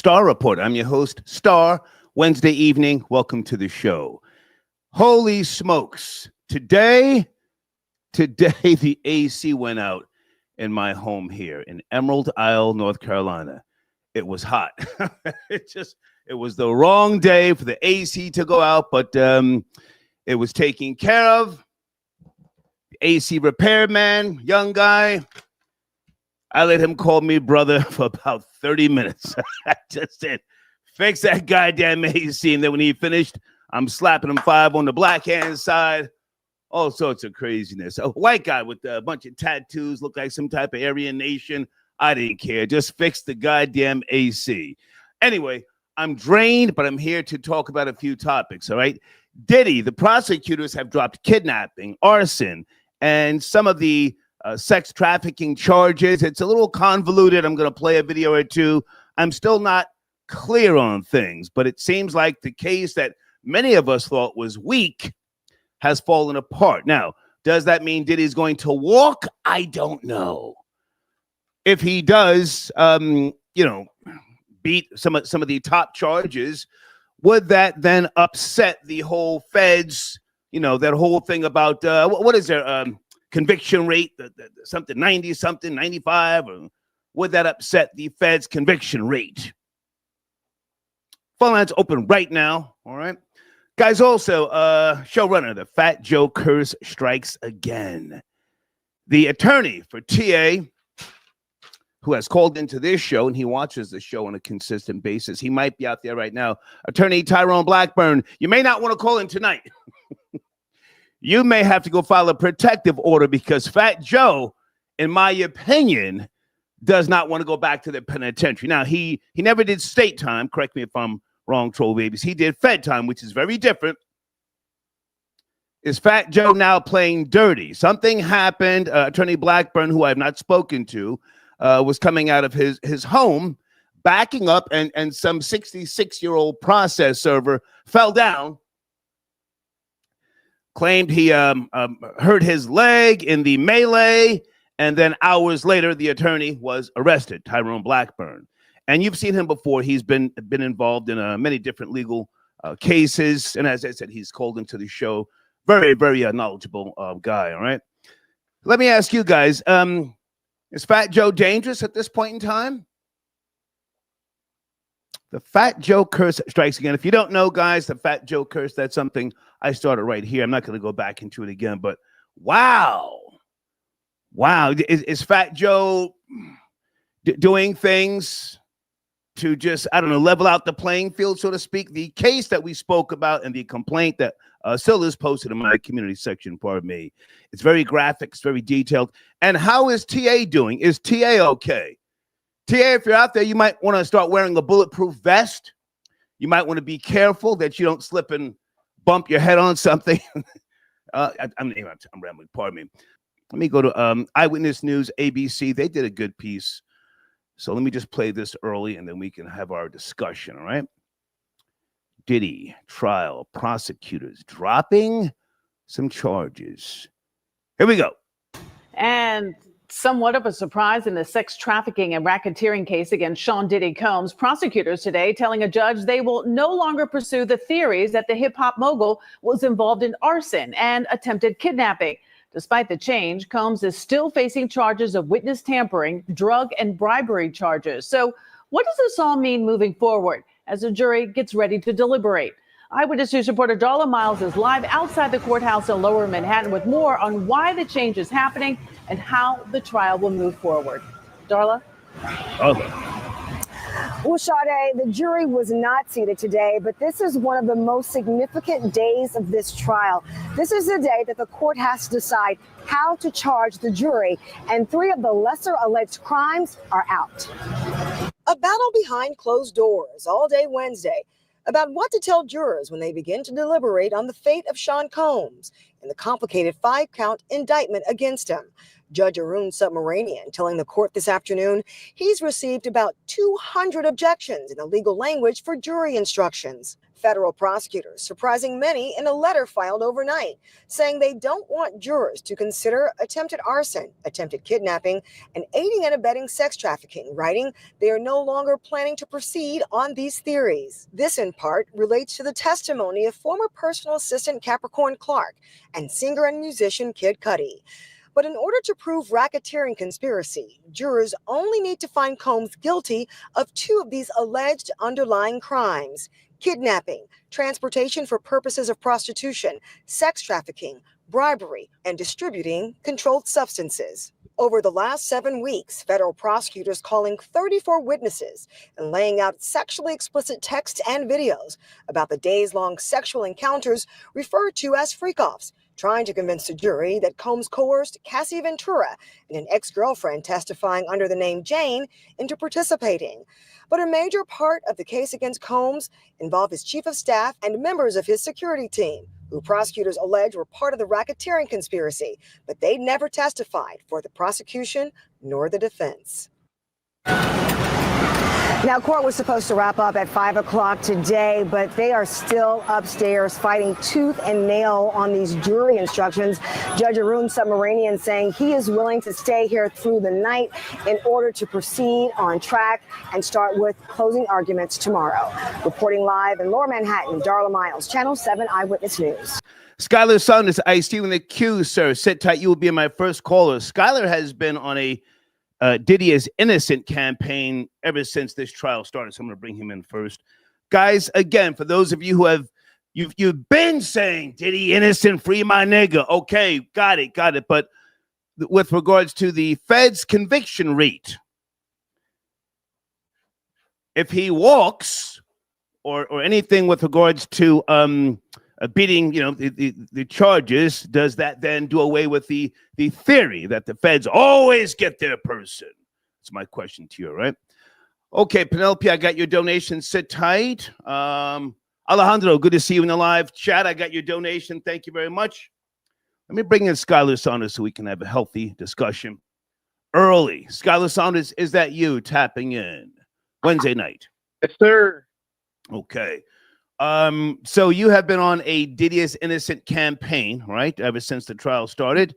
Star Report. I'm your host, Star. Wednesday evening. Welcome to the show. Holy smokes. Today, the AC went out in my home here in Emerald Isle, North Carolina. It was hot. It was the wrong day for the AC to go out, but it was taken care of. The AC repairman, young guy, I let him call me brother for about 30 minutes. I just said, fix that goddamn AC. And then when he finished, I'm slapping him 5 on the black hand side. All sorts of craziness. A white guy with a bunch of tattoos, looked like some type of Aryan nation. I didn't care. Just fix the goddamn AC. Anyway, I'm drained, but I'm here to talk about a few topics, all right? Diddy, the prosecutors have dropped kidnapping, arson, and some of the sex trafficking charges. It's a little convoluted. I'm going to play a video or two. I'm still not clear on things, but it seems like the case that many of us thought was weak has fallen apart. Now, does that mean Diddy's going to walk? I don't know. If he does, beat some of the top charges, would that then upset the whole feds? That whole thing about what is there? Conviction rate, something 90 something, 95, or would that upset the Fed's conviction rate? Phone lines open right now. All right, guys. Also, showrunner, the Fat Joe curse strikes again. The attorney for TA, who has called into this show, and he watches the show on a consistent basis. He might be out there right now. Attorney Tyrone Blackburn, you may not want to call in tonight. You may have to go file a protective order because Fat Joe, in my opinion, does not want to go back to the penitentiary. Now, he never did state time. Correct me if I'm wrong, troll babies. He did Fed time, which is very different. Is Fat Joe now playing dirty? Something happened. Attorney Blackburn, who I have not spoken to, was coming out of his home, backing up, and some 66-year-old process server fell down. Claimed he hurt his leg in the melee, and then hours later, the attorney was arrested, Tyrone Blackburn. And you've seen him before. He's been involved in many different legal cases, and as I said, he's called into the show. Very, very knowledgeable guy, all right? Let me ask you guys, is Fat Joe dangerous at this point in time? The Fat Joe curse strikes again. If you don't know, guys, the Fat Joe curse, that's something I started right here. I'm not going to go back into it again, but wow. Is Fat Joe doing things to just, I don't know, level out the playing field, so to speak? The case that we spoke about and the complaint that still is posted in my community section, pardon me. It's very graphic. It's very detailed. And how is TA doing? Is TA okay? TA, if you're out there, you might want to start wearing a bulletproof vest. You might want to be careful that you don't slip and bump your head on something. I'm rambling, pardon me. Let me go to Eyewitness News, ABC. They did a good piece. So let me just play this early, and then we can have our discussion, all right? Diddy trial, prosecutors dropping some charges. Here we go. And somewhat of a surprise in the sex trafficking and racketeering case against Sean Diddy Combs. Prosecutors today telling a judge they will no longer pursue the theories that the hip-hop mogul was involved in arson and attempted kidnapping. Despite the change, Combs is still facing charges of witness tampering, drug and bribery charges. So what does this all mean moving forward as the jury gets ready to deliberate? Eyewitness News reporter Darla Miles is live outside the courthouse in Lower Manhattan with more on why the change is happening and how the trial will move forward. Darla? Well, Sade, the jury was not seated today, but this is one of the most significant days of this trial. This is the day that the court has to decide how to charge the jury, and 3 of the lesser alleged crimes are out. A battle behind closed doors all day Wednesday about what to tell jurors when they begin to deliberate on the fate of Sean Combs and the complicated 5-count indictment against him. Judge Arun Subramanian telling the court this afternoon he's received about 200 objections in the legal language for jury instructions. Federal prosecutors surprising many in a letter filed overnight, saying they don't want jurors to consider attempted arson, attempted kidnapping, and aiding and abetting sex trafficking, writing they are no longer planning to proceed on these theories. This, in part, relates to the testimony of former personal assistant Capricorn Clark and singer and musician Kid Cudi. But in order to prove racketeering conspiracy, jurors only need to find Combs guilty of 2 of these alleged underlying crimes: kidnapping, transportation for purposes of prostitution, sex trafficking, bribery, and distributing controlled substances. Over the last 7 weeks, federal prosecutors calling 34 witnesses and laying out sexually explicit texts and videos about the days-long sexual encounters referred to as freak-offs, trying to convince the jury that Combs coerced Cassie Ventura and an ex-girlfriend testifying under the name Jane into participating. But a major part of the case against Combs involved his chief of staff and members of his security team, who prosecutors allege were part of the racketeering conspiracy, but they never testified for the prosecution nor the defense. Now, court was supposed to wrap up at 5 o'clock today, but they are still upstairs fighting tooth and nail on these jury instructions. Judge Arun Subramanian saying he is willing to stay here through the night in order to proceed on track and start with closing arguments tomorrow. Reporting live in Lower Manhattan, Darla Miles, Channel 7 Eyewitness News. Skylar Saunders, I see you in the queue, sir. Sit tight. You will be my first caller. Skylar has been on a Diddy is innocent campaign ever since this trial started. So I'm going to bring him in first. Guys, again, for those of you who have, you've been saying Diddy innocent, free my nigga. Okay, got it. But with regards to the Fed's conviction rate, if he walks or anything with regards to beating, the charges, does that then do away with the theory that the feds always get their person? That's my question to you, right? Okay, Penelope, I got your donation. Sit tight. Alejandro, good to see you in the live chat. I got your donation. Thank you very much. Let me bring in Skylar Saunders so we can have a healthy discussion early. Skylar Saunders, is that you tapping in Wednesday night? Yes, sir. Okay. So you have been on a Diddy is innocent campaign, right? Ever since the trial started,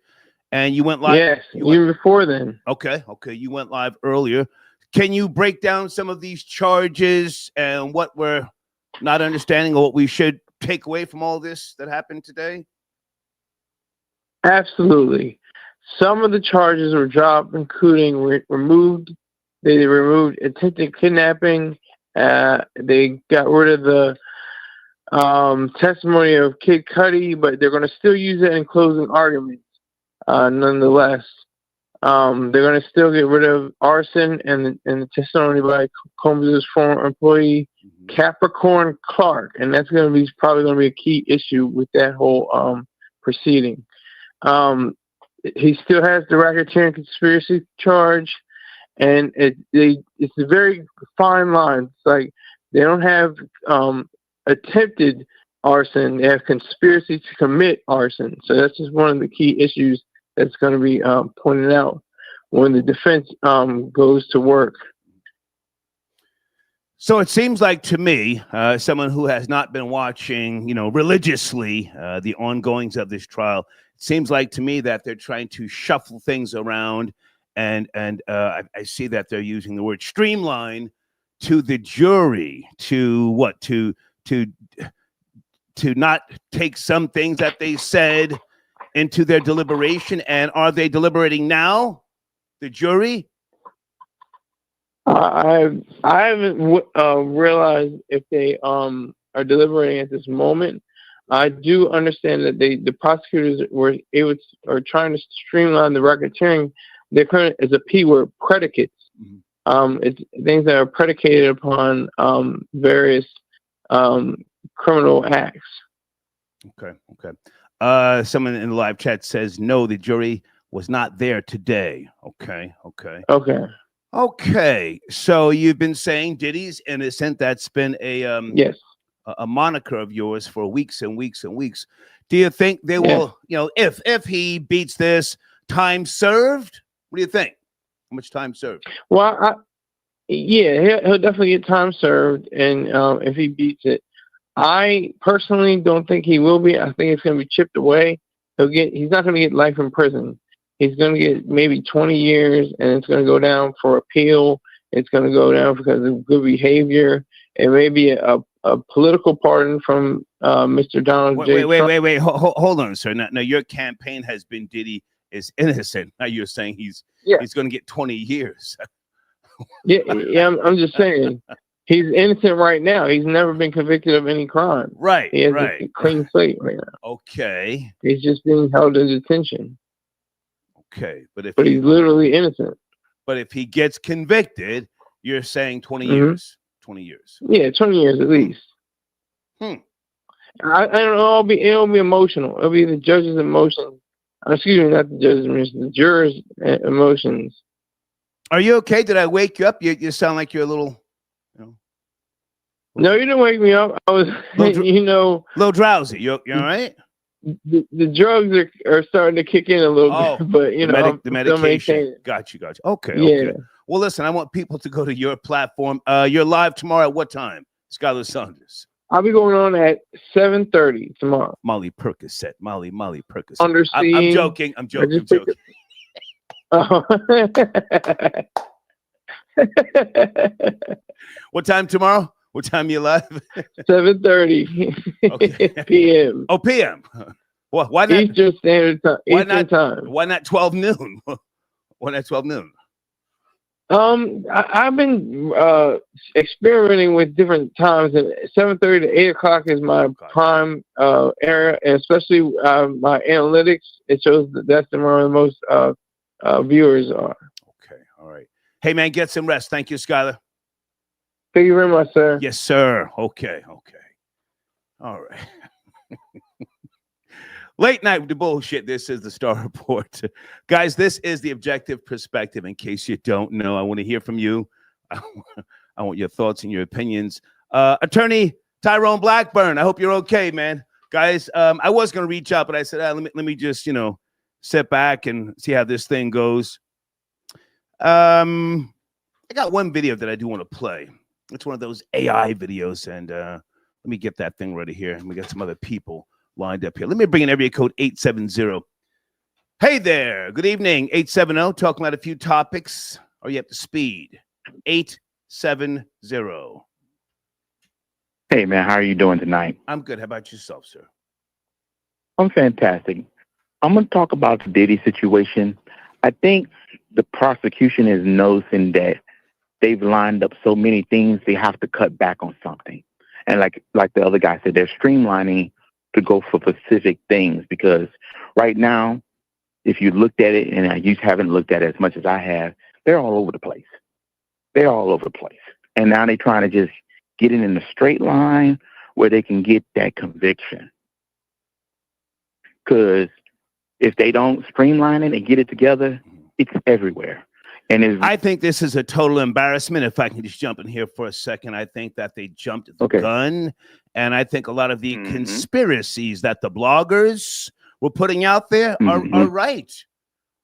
and you went live. Yes, even before then. Okay. You went live earlier. Can you break down some of these charges and what we're not understanding or what we should take away from all this that happened today? Absolutely. Some of the charges were dropped, including removed. They removed attempted kidnapping. They got rid of the testimony of Kid Cudi, but they're going to still use it in closing arguments. Nonetheless, they're going to still get rid of arson and the testimony by Combs' former employee Capricorn Clark, and that's going to be probably going to be a key issue with that whole proceeding. He still has the racketeering conspiracy charge, and it's a very fine line. It's like they don't have attempted arson, they have conspiracy to commit arson. So that's just one of the key issues that's going to be pointed out when the defense goes to work. So it seems like to me, someone who has not been watching, religiously the ongoings of this trial, it seems like to me that they're trying to shuffle things around, and I see that they're using the word streamline to the jury to not take some things that they said into their deliberation. And are they deliberating now, the jury? I haven't realized if they are deliberating at this moment. I do understand that the prosecutors are trying to streamline the racketeering. They're current as a P word, predicates. It's things that are predicated upon various criminal acts. Okay. Someone in the live chat says no, the jury was not there today. Okay. So you've been saying Diddy's innocent. That's been a yes, a moniker of yours for weeks and weeks and weeks. Do you think they will, if he beats this, Time served? What do you think? How much time served? Well, yeah, he'll definitely get time served, and if he beats it, I personally don't think he will be. I think it's going to be chipped away. He's not going to get life in prison. He's going to get maybe 20 years, and it's going to go down for appeal. It's going to go down because of good behavior, and maybe a political pardon from Mr. Donald J. Trump. Wait. Hold on, sir. Now, your campaign has been Diddy is innocent. Now you're saying he's going to get 20 years. yeah. I'm just saying he's innocent right now. He's never been convicted of any crime. Right. He has a clean slate right now. Okay. He's just being held in detention. Okay, but he's literally innocent. But if he gets convicted, you're saying 20 years. 20 years. Yeah, 20 years at least. I don't know. It'll be emotional. It'll be the judge's emotions. Excuse me, not the judge's emotions. The jurors' emotions. Are you okay? Did I wake you up? You sound like you're a little. No, you didn't wake me up. I was, a little drowsy. You're all right? The drugs are starting to kick in a little bit, but the medication. Got you. Okay. Yeah. Well, listen, I want people to go to your platform. You're live tomorrow at what time, Skylar Saunders? I'll be going on at 7:30 tomorrow. Molly Percocet. Molly Percocet. I'm joking. I'm joking. What time tomorrow? What time you live? 7:30 p.m. Oh, p.m. Well, why not Eastern Standard Time? Why not 12 noon? Why not 12 noon? I've been experimenting with different times, and 7:30 to 8 o'clock is my prime area, and especially my analytics. It shows that's where the most viewers are. Okay, all right. Hey, man, get some rest. Thank you, Skylar. Thank you very much, sir. Yes, sir. Okay. All right. Late night with the bullshit. This is the Star Report. Guys, this is the objective perspective. In case you don't know, I want to hear from you. I want your thoughts and your opinions. Attorney Tyrone Blackburn, I hope you're okay, man. Guys, I was going to reach out, but I said, let me just, sit back and see how this thing goes. I got one video that I do want to play. It's one of those AI videos, and let me get that thing ready here. And we got some other people lined up here. Let me bring in area code 870. Hey there. Good evening. 870. Talking about a few topics. Are you up to speed? 870. Hey, man. How are you doing tonight? I'm good. How about yourself, sir? I'm fantastic. I'm going to talk about the Diddy situation. I think the prosecution is noticing that they've lined up so many things, they have to cut back on something. And like the other guy said, they're streamlining to go for specific things, because right now, if you looked at it, and you haven't looked at it as much as I have, they're all over the place. They're all over the place. And now they're trying to just get it in a straight line where they can get that conviction. Because if they don't streamline it and get it together, it's everywhere. And I think this is a total embarrassment. If I can just jump in here for a second, I think that they jumped the gun. And I think a lot of the conspiracies that the bloggers were putting out there are right.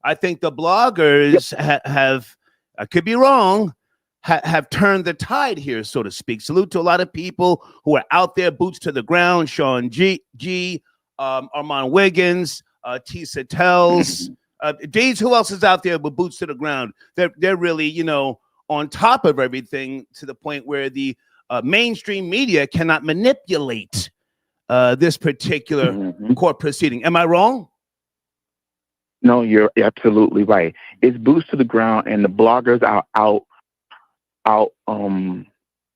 I think the bloggers have, I could be wrong, have turned the tide here, so to speak. Salute to a lot of people who are out there, boots to the ground. Sean G, Armand Wiggins, Tisa Tells. Deeds, who else is out there with boots to the ground? They're really, on top of everything, to the point where the mainstream media cannot manipulate this particular court proceeding. Am I wrong? No, you're absolutely right. It's boots to the ground, and the bloggers are out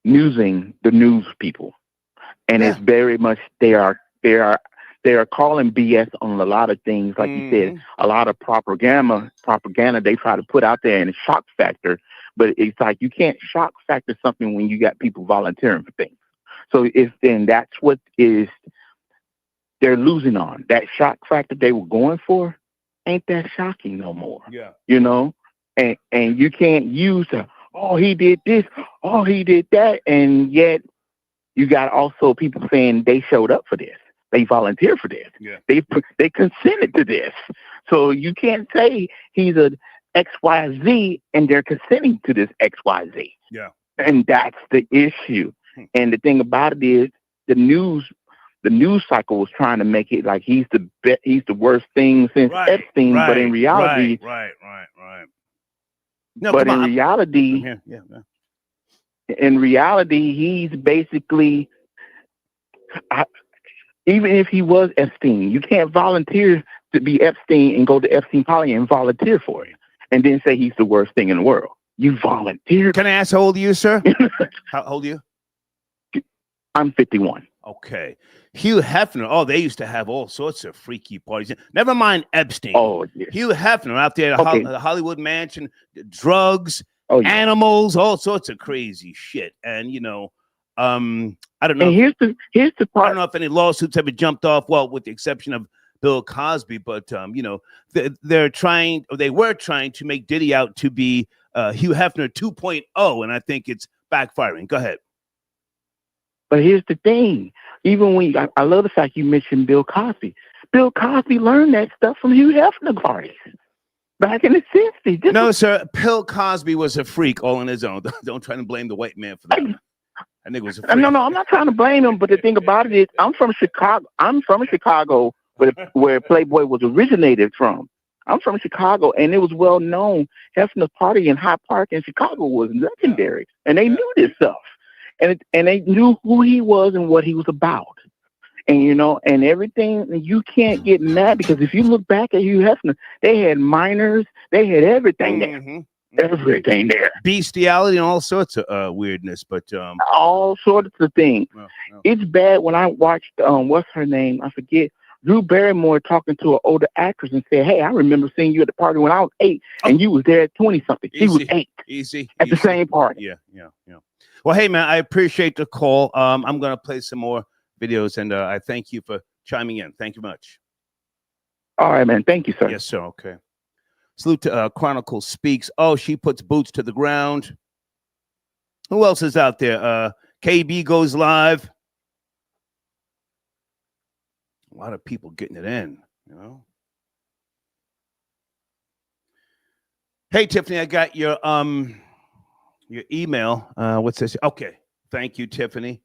newsing the news people, and it's very much they are calling BS on a lot of things, like you said, a lot of propaganda they try to put out there in a shock factor. But it's like you can't shock factor something when you got people volunteering for things. So that's what is they're losing on. That shock factor they were going for ain't that shocking no more. Yeah. And you can't use he did this, he did that, and yet you got also people saying they showed up for this. They volunteered for this. Yeah. They consented to this. So you can't say he's a XYZ and they're consenting to this XYZ. Yeah. And that's the issue. And the thing about it is the news cycle was trying to make it like he's the worst thing since Epstein, but in reality, right. No, but in reality, in reality, he's basically, even if he was Epstein, you can't volunteer to be Epstein and go to Epstein Poly and volunteer for it, and then say he's the worst thing in the world. You volunteered. Can I ask how old are you, sir? How old are you? I'm 51. Okay. Hugh Hefner. Oh, they used to have all sorts of freaky parties. Never mind Epstein. Oh, yeah. Hugh Hefner out there at the Hollywood Mansion, drugs, animals, all sorts of crazy shit. And, I don't know. And here's the part. I don't know if any lawsuits ever jumped off, well, with the exception of Bill Cosby, but, they were trying to make Diddy out to be Hugh Hefner 2.0, and I think it's backfiring. Go ahead. But here's the thing. Even when I love the fact you mentioned Bill Cosby. Bill Cosby learned that stuff from Hugh Hefner parties back in the 60s. No, sir. Bill Cosby was a freak all on his own. Don't try to blame the white man for that. I think it was a freak. No, I'm not trying to blame him. But the thing about it is, I'm from Chicago, where Playboy was originated from. I'm from Chicago, and it was well known. Hefner's party in Hyde Park in Chicago was legendary, and they knew this stuff. And they knew who he was and what he was about. And, and everything, you can't get mad because if you look back at Hugh Hefner, they had minors, they had everything there. Everything there. Bestiality and all sorts of weirdness, but all sorts of things. It's bad when I watched, what's her name? I forget. Drew Barrymore talking to an older actress and said, "Hey, I remember seeing you at the party when I was 8, and you was there at 20-something. She was 8. At the same party." Yeah. Well, hey, man, I appreciate the call. I'm going to play some more videos, and I thank you for chiming in. Thank you much. All right, man. Thank you, sir. Yes, sir. Okay. Salute to Chronicle Speaks. Oh, she puts boots to the ground. Who else is out there? KB goes live. A lot of people getting it in, Hey, Tiffany, I got your email. What's this? Okay. Thank you, Tiffany.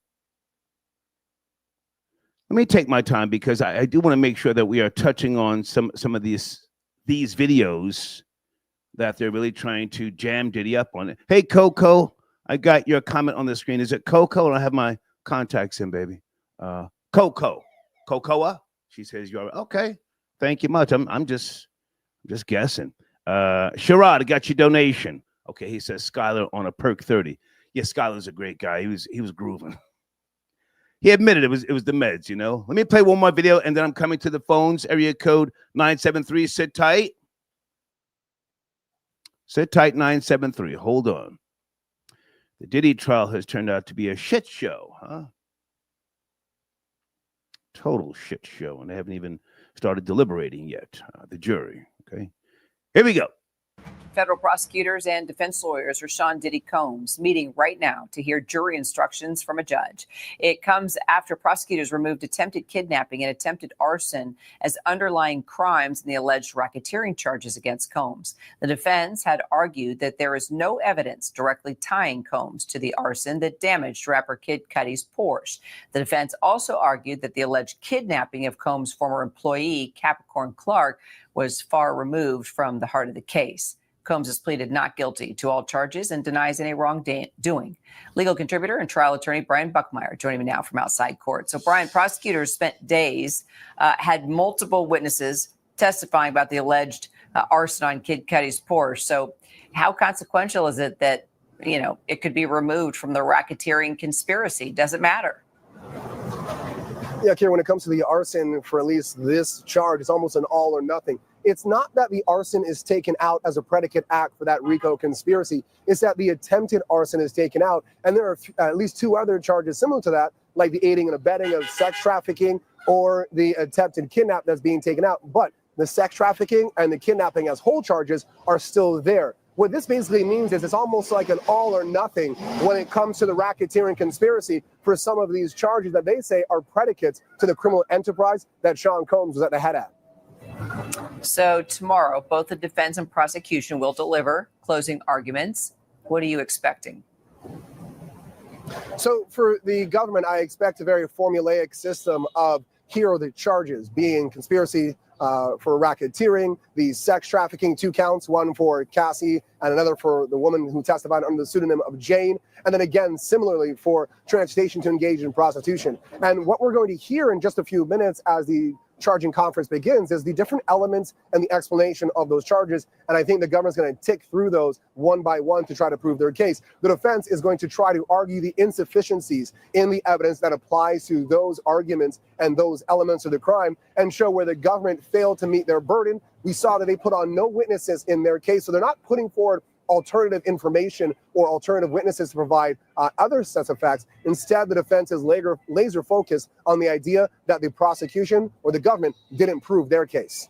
Let me take my time because I do want to make sure that we are touching on some of these videos that they're really trying to jam Diddy up on it. Hey, Coco, I got your comment on the screen. Is it Coco or I have my contacts in, baby? Coco. Cocoa? She says you're okay. Thank you much. I'm just guessing. Sherrod, I got your donation. Okay, he says Skylar on a perk 30. Yeah, Skylar's a great guy. He was grooving. He admitted it was the meds, Let me play one more video and then I'm coming to the phones. Area code 973. Sit tight. Sit tight, 973. Hold on. The Diddy trial has turned out to be a shit show, huh? Total shit show, and they haven't even started deliberating yet. The jury. Okay, here we go. Federal prosecutors and defense lawyers Rashawn Diddy Combs meeting right now to hear jury instructions from a judge. It comes after prosecutors removed attempted kidnapping and attempted arson as underlying crimes in the alleged racketeering charges against Combs. The defense had argued that there is no evidence directly tying Combs to the arson that damaged rapper Kid Cudi's Porsche. The defense also argued that the alleged kidnapping of Combs' former employee, Capricorn Clark, was far removed from the heart of the case. Combs has pleaded not guilty to all charges and denies any wrongdoing. Legal contributor and trial attorney Brian Buckmeyer joining me now from outside court. So, Brian, prosecutors spent days, had multiple witnesses testifying about the alleged arson on Kid Cudi's Porsche. So how consequential is it that, it could be removed from the racketeering conspiracy? Does it matter? Yeah, Karen, when it comes to the arson, for at least this charge, it's almost an all or nothing. It's not that the arson is taken out as a predicate act for that RICO conspiracy. It's that the attempted arson is taken out. And there are at least 2 other charges similar to that, like the aiding and abetting of sex trafficking or the attempted kidnap that's being taken out. But the sex trafficking and the kidnapping as whole charges are still there. What this basically means is it's almost like an all or nothing when it comes to the racketeering conspiracy for some of these charges that they say are predicates to the criminal enterprise that Sean Combs was at the head of. So tomorrow, both the defense and prosecution will deliver closing arguments. What are you expecting? So for the government, I expect a very formulaic system of here are the charges, being conspiracy for racketeering, the sex trafficking, 2 counts, one for Cassie and another for the woman who testified under the pseudonym of Jane. And then again, similarly for transportation to engage in prostitution. And what we're going to hear in just a few minutes as the charging conference begins is the different elements and the explanation of those charges. And I think the government's going to tick through those one by one to try to prove their case. The defense is going to try to argue the insufficiencies in the evidence that applies to those arguments and those elements of the crime and show where the government failed to meet their burden. We saw that they put on no witnesses in their case, so they're not putting forward alternative information or alternative witnesses to provide other sets of facts. Instead, the defense is laser focused on the idea that the prosecution or the government didn't prove their case.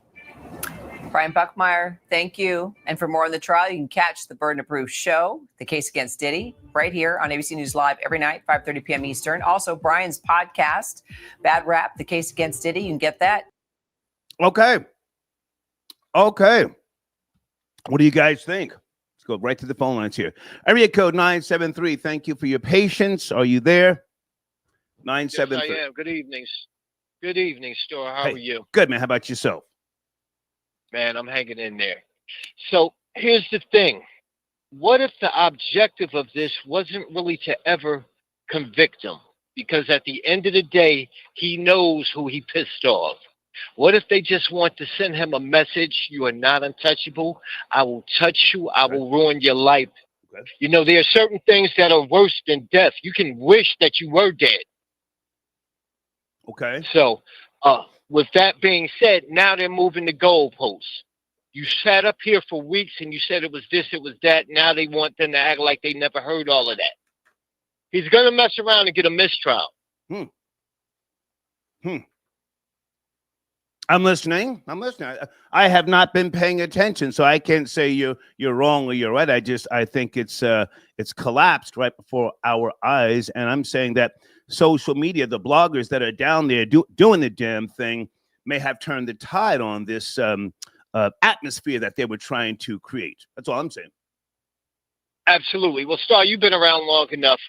Brian Buckmeyer, thank you. And for more on the trial, you can catch the Burden of Proof show, The Case Against Diddy, right here on ABC News Live every night, 5:30 p.m. Eastern. Also, Brian's podcast, Bad Rap, The Case Against Diddy. You can get that. Okay. What do you guys think? Let's go right to the phone lines here. Area code 973. Thank you for your patience. Are you there? 973. Yes, I am. Good evening. Good evening, Store. How are you? Good, man. How about yourself? Man, I'm hanging in there. So here's the thing. What if the objective of this wasn't really to ever convict him? Because at the end of the day, he knows who he pissed off. What if they just want to send him a message? You are not untouchable. I will touch you. I will ruin your life. Okay. You know, there are certain things that are worse than death. You can wish that you were dead. Okay. So, with that being said, now they're moving the goalposts. You sat up here for weeks and you said it was this, it was that. Now they want them to act like they never heard all of that. He's going to mess around and get a mistrial. I'm listening. I have not been paying attention, so I can't say you're wrong or you're right. I think it's collapsed right before our eyes, and I'm saying that social media, the bloggers that are down there doing the damn thing, may have turned the tide on this atmosphere that they were trying to create. That's all I'm saying. Absolutely. Well, Star, you've been around long enough.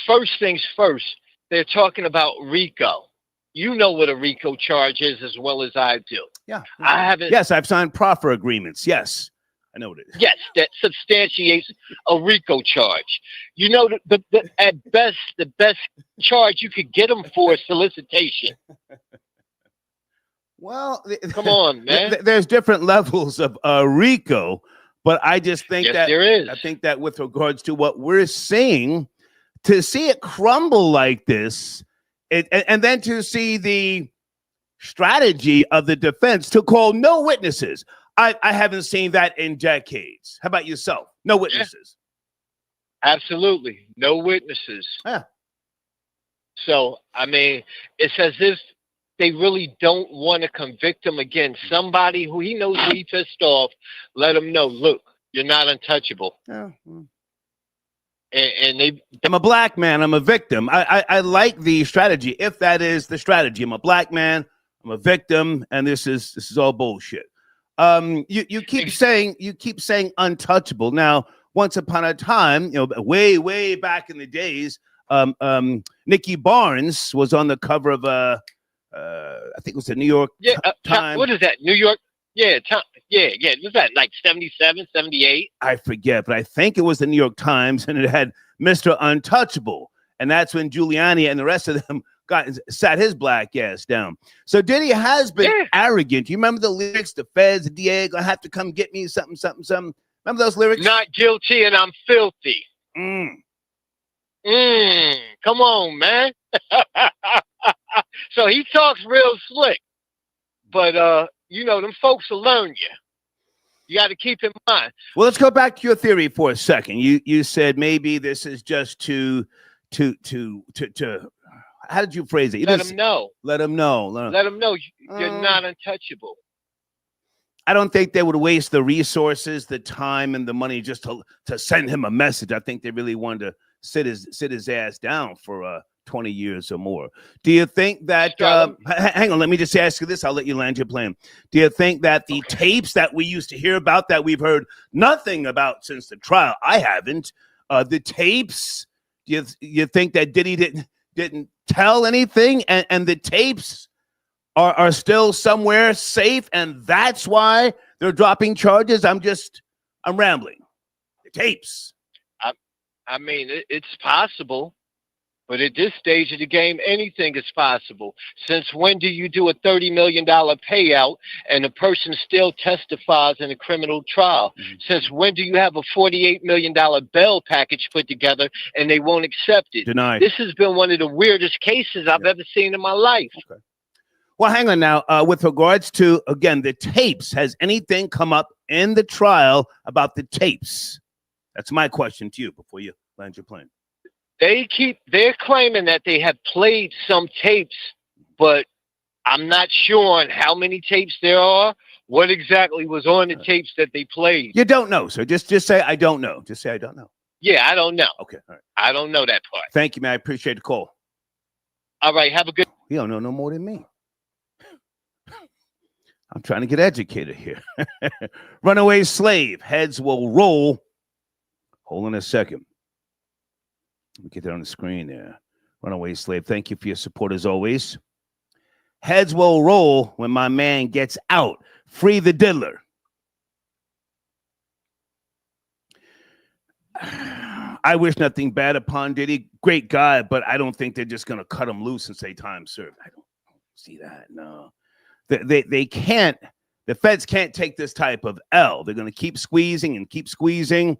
First things first, they're talking about RICO. You know what a RICO charge is as well as I do. Yeah. I haven't. Yes, I've signed proffer agreements. Yes, I know what it is. Yes, that substantiates a RICO charge. You know, at best, the best charge you could get them for is solicitation. Well, come on, man. There's different levels of RICO, but I just think that there is. I think that with regards to what we're seeing, to see it crumble like this. And then to see the strategy of the defense to call no witnesses. I haven't seen that in decades. How about yourself? No witnesses. Yeah. Absolutely. No witnesses. Yeah. So, I mean, it's as if they really don't want to convict him again. Somebody who he knows he pissed off, let him know, look, you're not untouchable. Yeah. And I'm a black man. I'm a victim. I like the strategy. If that is the strategy, I'm a black man. I'm a victim, and this is all bullshit. You keep saying untouchable. Now, once upon a time, way back in the days, Nikki Barnes was on the cover of I think it was the New York Times. What is that? New York? Yeah, yeah. Was that like 77, 78? I forget, but I think it was the New York Times, and it had Mr. Untouchable. And that's when Giuliani and the rest of them sat his black ass down. So Diddy has been arrogant. You remember the lyrics? The feds, the DA, gonna have to come get me something. Remember those lyrics? Not guilty and I'm filthy. Come on, man. So he talks real slick. But, them folks will learn you. You got to keep in mind. Well, let's go back to your theory for a second. You said maybe this is just to how did you phrase it? Let them know. Let them know. Let them know you're not untouchable. I don't think they would waste the resources, the time, and the money just to send him a message. I think they really wanted to sit his ass down for 20 years or more. Do you think that, hang on, let me just ask you this. I'll let you land your plane. Do you think that the tapes that we used to hear about that we've heard nothing about since the trial, I haven't, the tapes, you think that Diddy didn't tell anything and the tapes are still somewhere safe and that's why they're dropping charges? I'm rambling. The tapes. I mean, it's possible, but at this stage of the game, anything is possible. Since when do you do a $30 million payout and the person still testifies in a criminal trial? Mm-hmm. Since when do you have a $48 million bail package put together and they won't accept it? Denied. This has been one of the weirdest cases I've ever seen in my life. Okay. Well, hang on now. With regards to, again, the tapes, has anything come up in the trial about the tapes? That's my question to you before you land your plane. They're claiming that they have played some tapes, but I'm not sure on how many tapes there are, what exactly was on the tapes that they played. You don't know, so just say I don't know. Just say I don't know. Yeah, I don't know. Okay, all right. I don't know that part. Thank you, man. I appreciate the call. All right, have a good. You don't know no more than me. I'm trying to get educated here. Runaway slave, heads will roll. Hold on a second. Let me get that on the screen there. Runaway slave, thank you for your support as always. Heads will roll when my man gets out. Free the diddler. I wish nothing bad upon Diddy. Great guy, but I don't think they're just going to cut him loose and say time served. I don't see that, no. They can't, the feds can't take this type of L. They're going to keep squeezing and keep squeezing.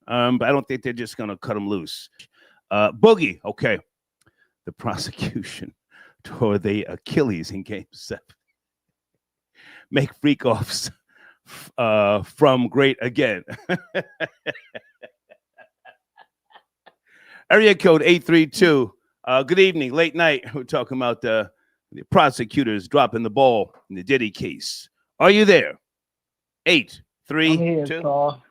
But I don't think they're just going to cut him loose. Boogie, okay. The prosecution tore the Achilles in Game 7. Make freak-offs from great again. Area code 832. Good evening, late night. We're talking about the prosecutors dropping the ball in the Diddy case. Are you there? 832. Star.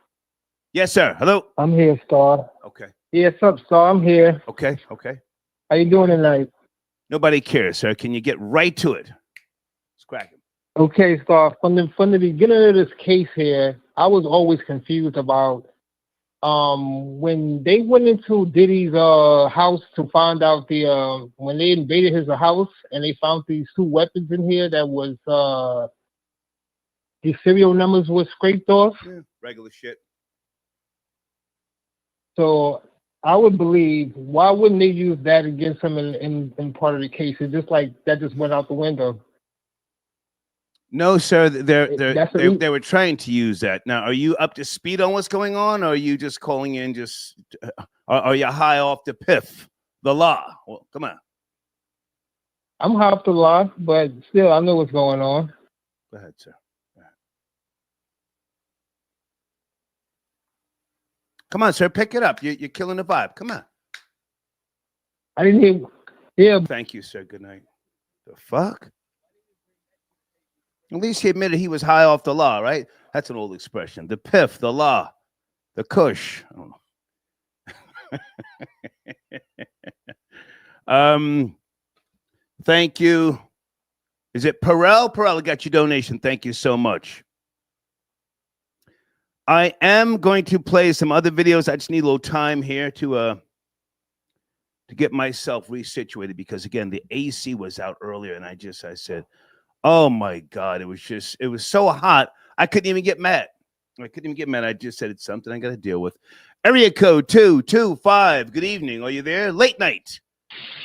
Yes, sir. Hello. I'm here, Star. Okay. Yes, up, Star. I'm here. Okay. How you doing tonight? Nobody cares, sir. Can you get right to it? It's cracking. Okay, Star. From the beginning of this case here, I was always confused about when they went into Diddy's house to find out when they invaded his house and they found these two weapons in here that was the serial numbers were scraped off. Yeah, regular shit. So I would believe, why wouldn't they use that against him in part of the case? It's just like that just went out the window. No, sir. They were trying to use that. Now, are you up to speed on what's going on, or are you just calling in? Are you high off the piff, the law? Well, come on. I'm high off the law, but still, I know what's going on. Go ahead, sir. Go ahead. Come on, sir. Pick it up. You're killing the vibe. Come on. I didn't hear. Yeah. Thank you, sir. Good night. The fuck? At least he admitted he was high off the law, right? That's an old expression. The piff, the law, the kush. I don't know. Thank you. Is it Perel? Perel, I got your donation. Thank you so much. I am going to play some other videos. I just need a little time here to get myself resituated because, again, the AC was out earlier, and I said, oh my God, it was so hot. I couldn't even get mad. I just said it's something I got to deal with. Area code 225. Good evening. Are you there? Late night.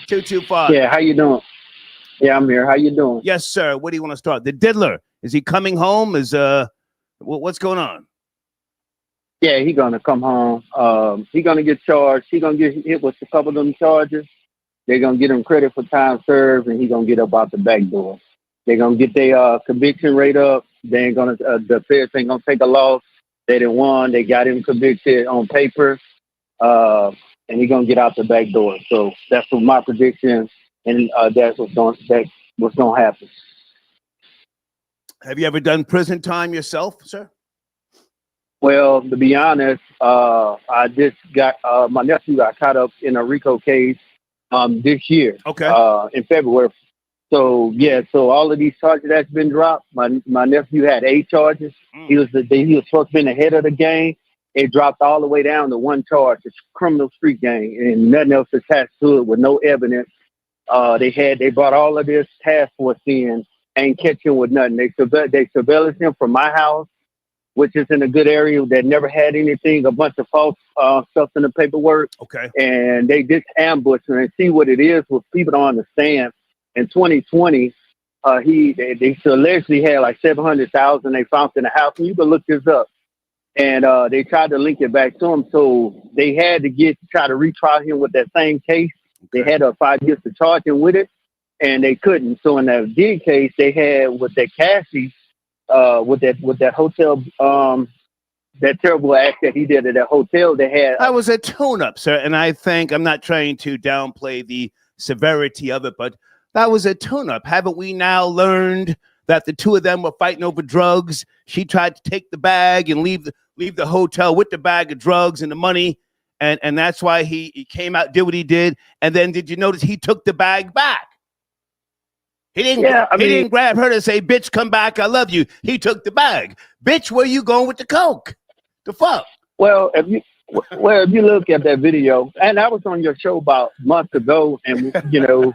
225. Yeah, how you doing? Yeah, I'm here. How you doing? Yes, sir. What do you want to start? The diddler. Is he coming home? What's going on? Yeah, he gonna come home. He gonna get charged. He gonna get hit with a couple of them charges. They're gonna get him credit for time served, and he gonna get up out the back door. They're going to get their conviction rate up. They ain't going to, the feds ain't going to take a loss. They didn't won. They got him convicted on paper. And he's going to get out the back door. So that's what my prediction. And that's what's going to happen. Have you ever done prison time yourself, sir? Well, to be honest, I just got, my nephew got caught up in a RICO case. this year. Okay. In February. So yeah, so all of these charges that's been dropped. My nephew had 8 charges. He was supposed to be in the head of the gang. It dropped all the way down to 1 charge, it's criminal street gang, and nothing else attached to it with no evidence. They brought all of this task force in, ain't catch him with nothing. They surveillance him from my house, which is in a good area that never had anything, a bunch of false stuff in the paperwork. Okay. And they just ambush him and see what it is. What people don't understand. In 2020, they allegedly had like 700,000 they found in the house, and you can look this up. And they tried to link it back to him, so they had to try to retry him with that same case. They had 5 years to charge him with it, and they couldn't. So in that Diddy case, they had with that Cassie, with that hotel, that terrible act that he did at that hotel. They had that was a tune-up, sir, and I think I'm not trying to downplay the severity of it, but that was a tune-up. Haven't we now learned that the two of them were fighting over drugs? She tried to take the bag and leave the hotel with the bag of drugs and the money, and that's why he came out, did what he did. And then did you notice he took the bag back? He didn't grab her to say, "Bitch, come back, I love you." He took the bag. Bitch, where you going with the coke? The fuck? Well, if you look at that video, and I was on your show about months ago, and you know,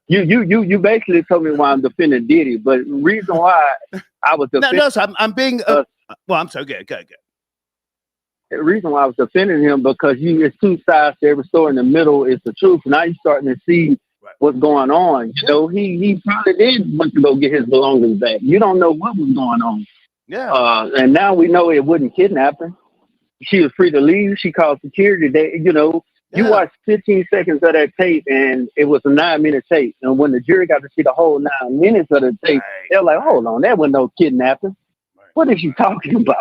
you basically told me why I'm defending Diddy, but the reason why I was defending so I'm being well, I'm sorry, go. The reason why I was defending him because it's 2 sides to every story. In the middle is the truth. Now you're starting to see what's going on. You know, he probably did want to go get his belongings back. You don't know what was going on. Yeah. And now we know it wasn't kidnapping. She was free to leave. She called security. You watched 15 seconds of that tape, and it was a 9-minute tape. And when the jury got to see the whole 9 minutes of the tape, they're like, "Hold on, that wasn't no kidnapping. What is she talking about?"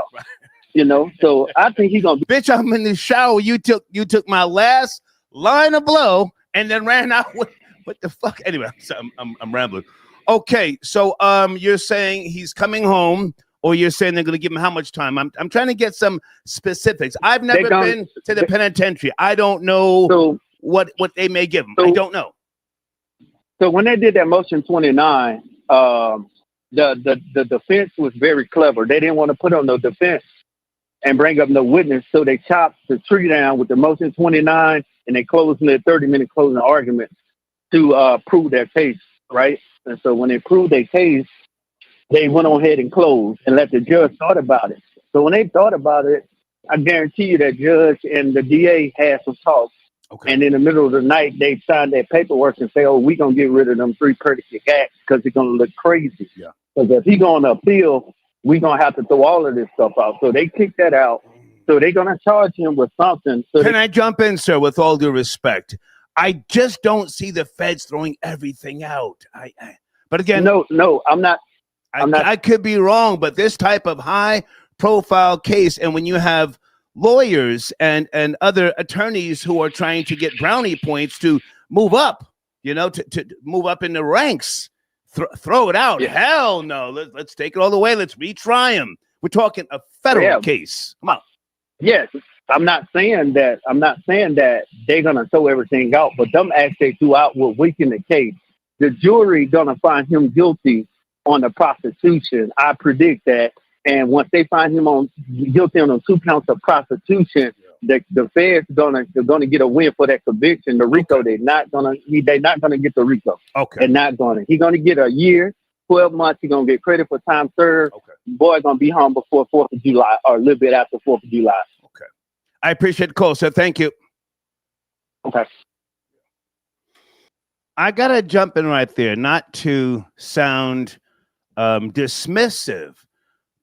You know. So I think he's gonna. Bitch, I'm in the shower. You took my last line of blow and then ran out with what the fuck? Anyway, I'm rambling. Okay, so you're saying he's coming home. Or you're saying they're going to give him how much time? I'm trying to get some specifics. I've never been to the penitentiary. I don't know what they may give him. I don't know. So when they did that motion 29, the defense was very clever. They didn't want to put on no defense and bring up no witness, so they chopped the tree down with the motion 29, and they closed in their 30-minute closing argument to prove their case, right? And so when they proved their case, they went on ahead and closed and let the judge thought about it. So when they thought about it, I guarantee you that judge and the DA had some talks. Okay. And in the middle of the night, they signed their paperwork and say, "Oh, we're going to get rid of them 3 predicate acts because it's going to look crazy." Yeah. Because if he's going to appeal, we're going to have to throw all of this stuff out. So they kicked that out. So they're going to charge him with something. So Can I jump in, sir, with all due respect? I just don't see the feds throwing everything out. But again, no, I'm not. I could be wrong, but this type of high-profile case, and when you have lawyers and other attorneys who are trying to get brownie points to move up, to move up in the ranks, throw it out. Yeah. Hell no. Let's take it all the way. Let's retry him. We're talking a federal case. Come on. Yes, I'm not saying that they're gonna throw everything out, but them acts they threw out will weaken the case. The jury gonna find him guilty on the prostitution. I predict that. And once they find him guilty on 2 counts of prostitution, the feds they're gonna get a win for that conviction. The RICO, they're not gonna get the RICO. Okay. They're not gonna. He's gonna get a year, 12 months. He's gonna get credit for time served. Okay. Boy gonna be home before 4th of July or a little bit after 4th of July. Okay. I appreciate the call, sir. Thank you. Okay. I gotta jump in right there, not to sound dismissive,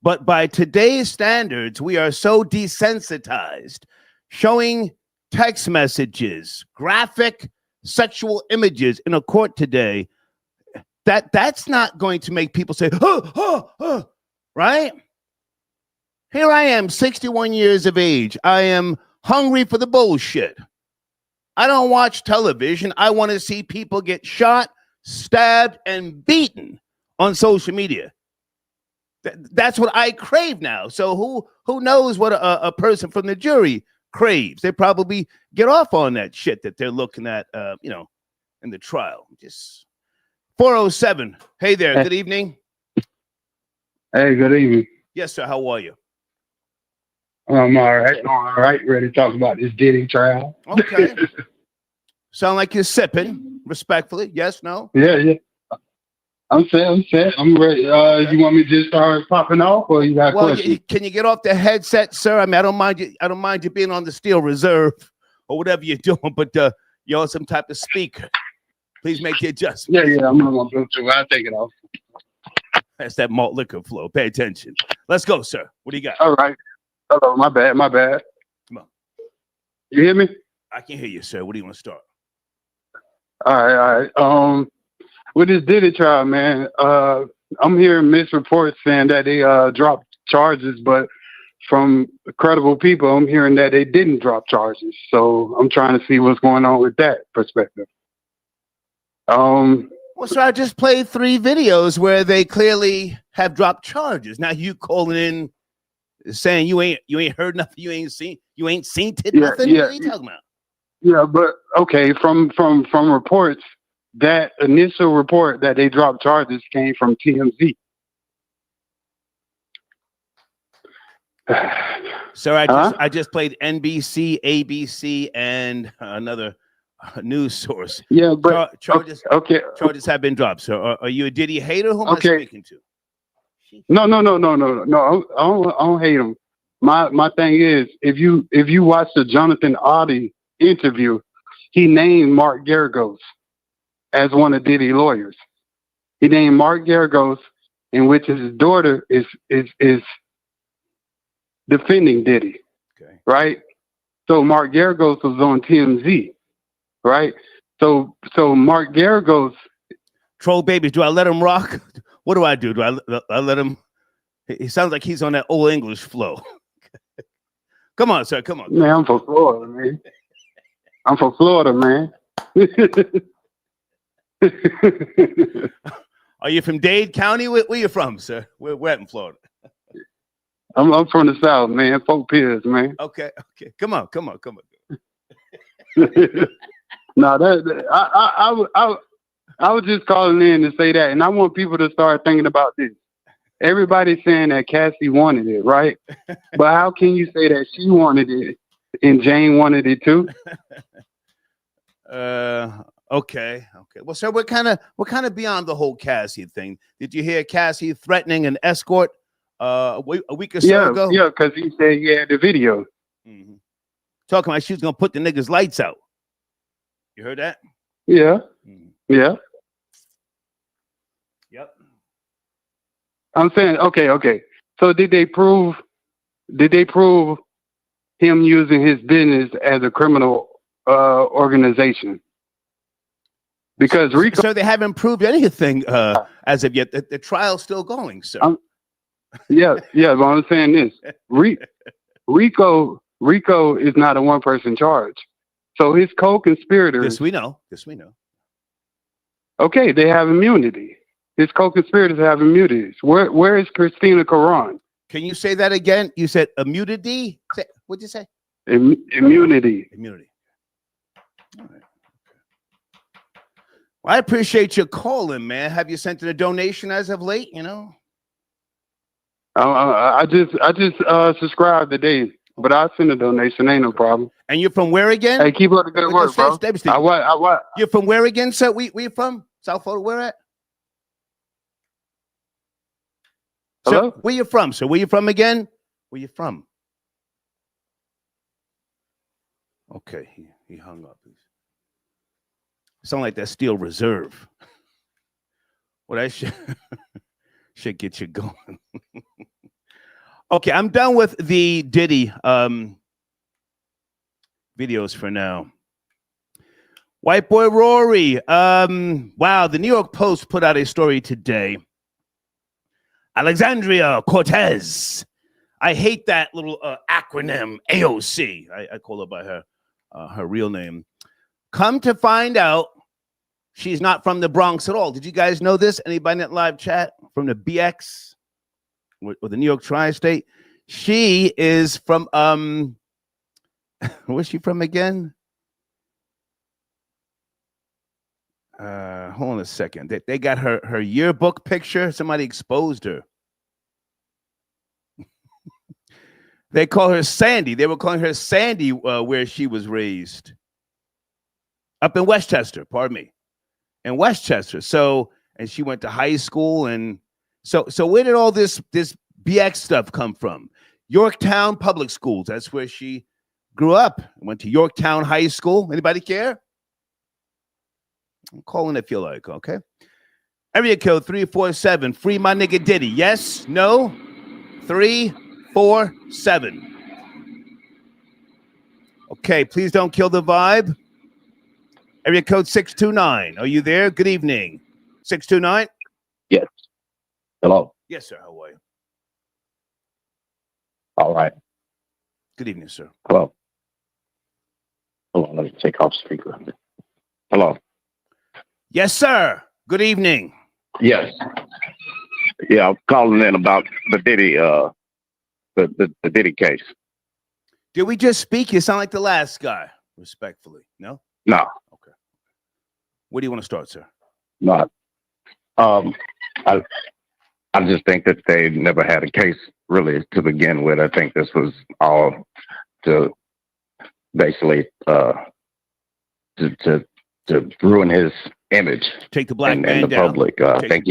but by today's standards, we are so desensitized, showing text messages, graphic sexual images in a court today, that's not going to make people say, right? Here I am, 61 years of age. I am hungry for the bullshit. I don't watch television. I want to see people get shot, stabbed, and beaten on social media. That's what I crave now. So who knows what a person from the jury craves. They probably get off on that shit that they're looking at, in the trial. Just 407. Hey there. Good evening. Hey, good evening. Yes, sir. How are you? I'm all right. All right. Ready to talk about this Diddy trial. Okay. Sound like you're sipping, respectfully. Yes, no? Yeah. I'm set. I'm ready. You want me to just start popping off, or you got questions? Can you get off the headset, sir? I mean, I don't mind you being on the steel reserve or whatever you're doing, but you're on some type of speaker. Please make the adjustment. Yeah. I'm on my Bluetooth. I'll take it off. That's that malt liquor flow. Pay attention. Let's go, sir. What do you got? All right. Hello. My bad. Come on. You hear me? I can hear you, sir. What do you want to start? All right. With this Diddy trial, man, I'm hearing mixed reports saying that they dropped charges, but from credible people, I'm hearing that they didn't drop charges. So I'm trying to see what's going on with that perspective. Well, sir, I just played 3 videos where they clearly have dropped charges. Now you calling in saying you ain't heard nothing, you ain't seen nothing. What are you talking about? Yeah, but okay, from reports, that initial report that they dropped charges came from TMZ. Sir, I just played NBC, ABC, and another news source. Yeah, but charges have been dropped. So are you a Diddy hater? Who am I speaking to? No. I don't hate him. My thing is, if you watch the Jonathan Audi interview, he named Mark Geragos as one of Diddy's lawyers. He named Mark Geragos, in which his daughter is defending Diddy. Okay. Right? So Mark Geragos was on TMZ. Right? So Mark Geragos. Troll babies, do I let him rock? What do I do? Do I let him? He sounds like he's on that old English flow. Come on, sir. Come on. Man, I'm from Florida, man. Are you from Dade County? Where you from, sir? We're in Florida. I'm from the South, man. Fort Pierce, man. Okay. Come on. No, I was just calling in to say that, and I want people to start thinking about this. Everybody's saying that Cassie wanted it, right? But how can you say that she wanted it and Jane wanted it too? Okay. Well, sir, we're kind of beyond the whole Cassie thing. Did you hear Cassie threatening an escort a week or so ago? Yeah, because he said he had the video. Mm-hmm. Talking about she was gonna put the niggas' lights out. You heard that? Yeah. Mm-hmm. Yeah. Yep. I'm saying, okay. So did they prove him using his business as a criminal organization? Because RICO. So they haven't proved anything as of yet. The trial's still going, sir. Yeah. But I'm saying this: RICO is not a one-person charge. So his co-conspirators. This we know. Okay, they have immunity. His co-conspirators have immunities. Where is Christina Caron? Can you say that again? You said immunity? What'd you say? Immunity. All right. Well, I appreciate your calling, man. Have you sent in a donation as of late? I just subscribed today, but I send a donation. Ain't no problem. And you're from where again? Hey, keep up the good work, bro. You're from where again, sir? We from South Florida. Where at? Hello? So, where you from, sir? Where you from again? Where you from? Okay, he hung up. Sound like that Steel Reserve. Well, that should get you going. Okay, I'm done with the Diddy videos for now. White boy Rory. Wow, the New York Post put out a story today. Alexandria Cortez. I hate that little acronym, AOC. I call her by her real name. Come to find out, she's not from the Bronx at all. Did you guys know this? Anybody in that live chat from the BX or the New York Tri-State? She is from Where's she from again? Hold on a second. They got her yearbook picture. Somebody exposed her. They call her Sandy. They were calling her Sandy where she was raised. Up in Westchester, pardon me. In Westchester. So, and she went to high school. And so where did all this BX stuff come from? Yorktown Public Schools. That's where she grew up. Went to Yorktown High School. Anybody care? I'm calling if you like, okay? Area code 347. Free my nigga Diddy. Yes? No? 347. Okay, please don't kill the vibe. Area code 629. Are you there? Good evening. 629? Yes. Hello. Yes, sir. How are you? All right. Good evening, sir. Hello. Hold on, let me take off speaker. Hello. Yes, sir. Good evening. Yes. Yeah, I'm calling in about the Diddy, the Diddy case. Did we just speak? You sound like the last guy. Respectfully, no. No. Okay. Where do you want to start, sir? Not. I just think that they never had a case really to begin with. I think this was all to basically to ruin his image. Take the black man in the down. public. Take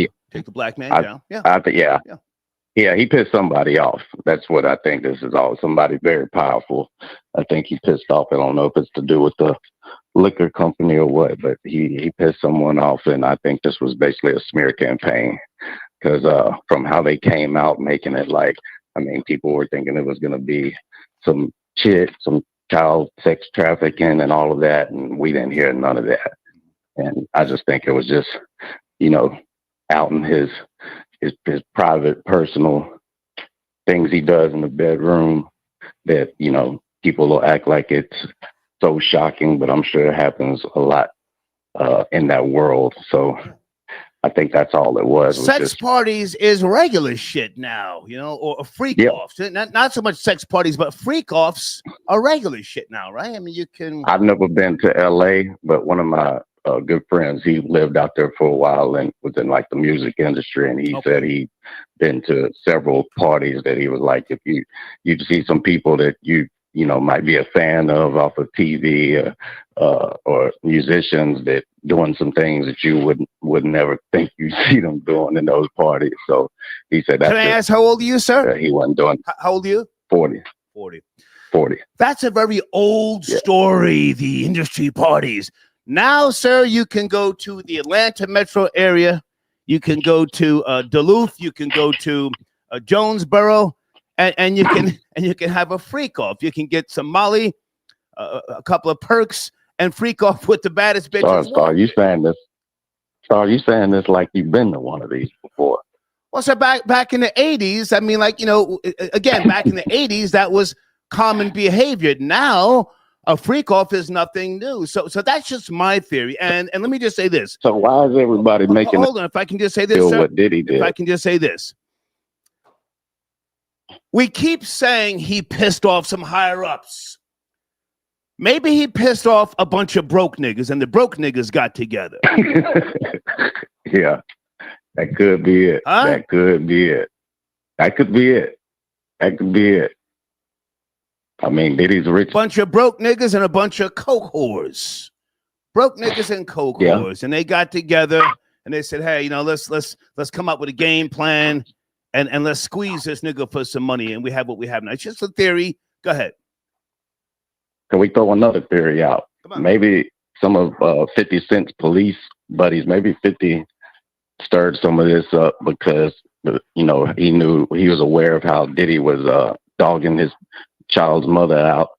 the black man down. Yeah. I think yeah, he pissed somebody off. That's what I think this is all. Somebody very powerful. I think he pissed off. I don't know if it's to do with the liquor company or what, but he pissed someone off, and I think this was basically a smear campaign. Because from how they came out making it like, I mean, people were thinking it was going to be some shit, some child sex trafficking and all of that, and we didn't hear none of that. And I just think it was just, out in his private, personal things he does in the bedroom that, people will act like it's so shocking, but I'm sure it happens a lot in that world. So I think that's all it was. Sex parties is regular shit now, or freak offs. Not so much sex parties, but freak offs are regular shit now, right? I mean, you can. I've never been to LA, but one of my good friends, he lived out there for a while and was in like the music industry, and he said he'd been to several parties that he was like, if you'd see some people that you might be a fan of off of TV or musicians that doing some things that you would never think you'd see them doing in those parties. So he said, Can I ask how old are you, sir? He wasn't doing. How old are you? 40. 40. That's a very old story, the industry parties. Now, sir, you can go to the Atlanta metro area. You can go to Duluth. You can go to Jonesboro. And you can have a freak off. You can get some Molly, a couple of perks, and freak off with the baddest bitches. Star, you saying this like you've been to one of these before? Well, so back in the 80s, I mean, again, back in the 80s, that was common behavior. Now, a freak off is nothing new. So that's just my theory. And let me just say this. So why is everybody making? Hold on, if I can just say this, sir. What Diddy did? If I can just say this. We keep saying he pissed off some higher ups. Maybe he pissed off a bunch of broke niggas, and the broke niggas got together. Yeah, that could be it. Huh? That could be it. That could be it. That could be it. I mean, Diddy's rich. Bunch of broke niggas and a bunch of coke whores. Broke niggas and coke whores, and they got together and they said, "Hey, let's come up with a game plan." And let's squeeze this nigga for some money, and we have what we have now. It's just a theory. Go ahead. Can we throw another theory out? Maybe some of 50 Cent's police buddies, maybe 50 stirred some of this up because, he knew, he was aware of how Diddy was dogging his child's mother out,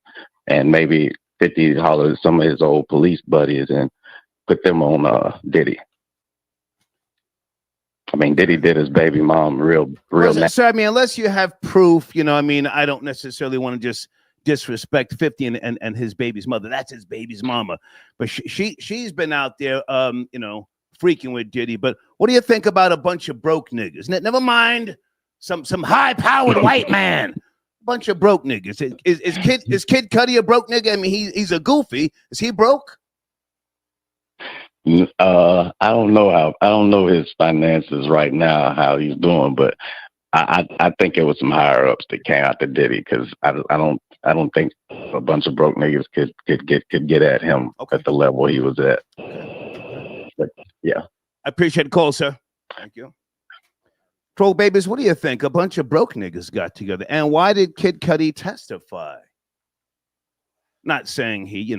and maybe 50 hollered at some of his old police buddies and put them on Diddy. I mean, Diddy did his baby mom real. So, I mean, unless you have proof, I don't necessarily want to just disrespect 50 and his baby's mother. That's his baby's mama. But she's been out there, freaking with Diddy. But what do you think about a bunch of broke niggas? Never mind some high-powered white man Bunch of broke niggas. Is Kid Cudi a broke nigga? I mean, he's a goofy. Is he broke? I don't know his finances right now, how he's doing, but I think it was some higher ups that came out to Diddy, because I don't think a bunch of broke niggas could get at him at the level he was at. But yeah, I appreciate the call, sir. Thank you. Troll babies, what do you think? A bunch of broke niggas got together, and why did Kid Cudi testify? Not saying he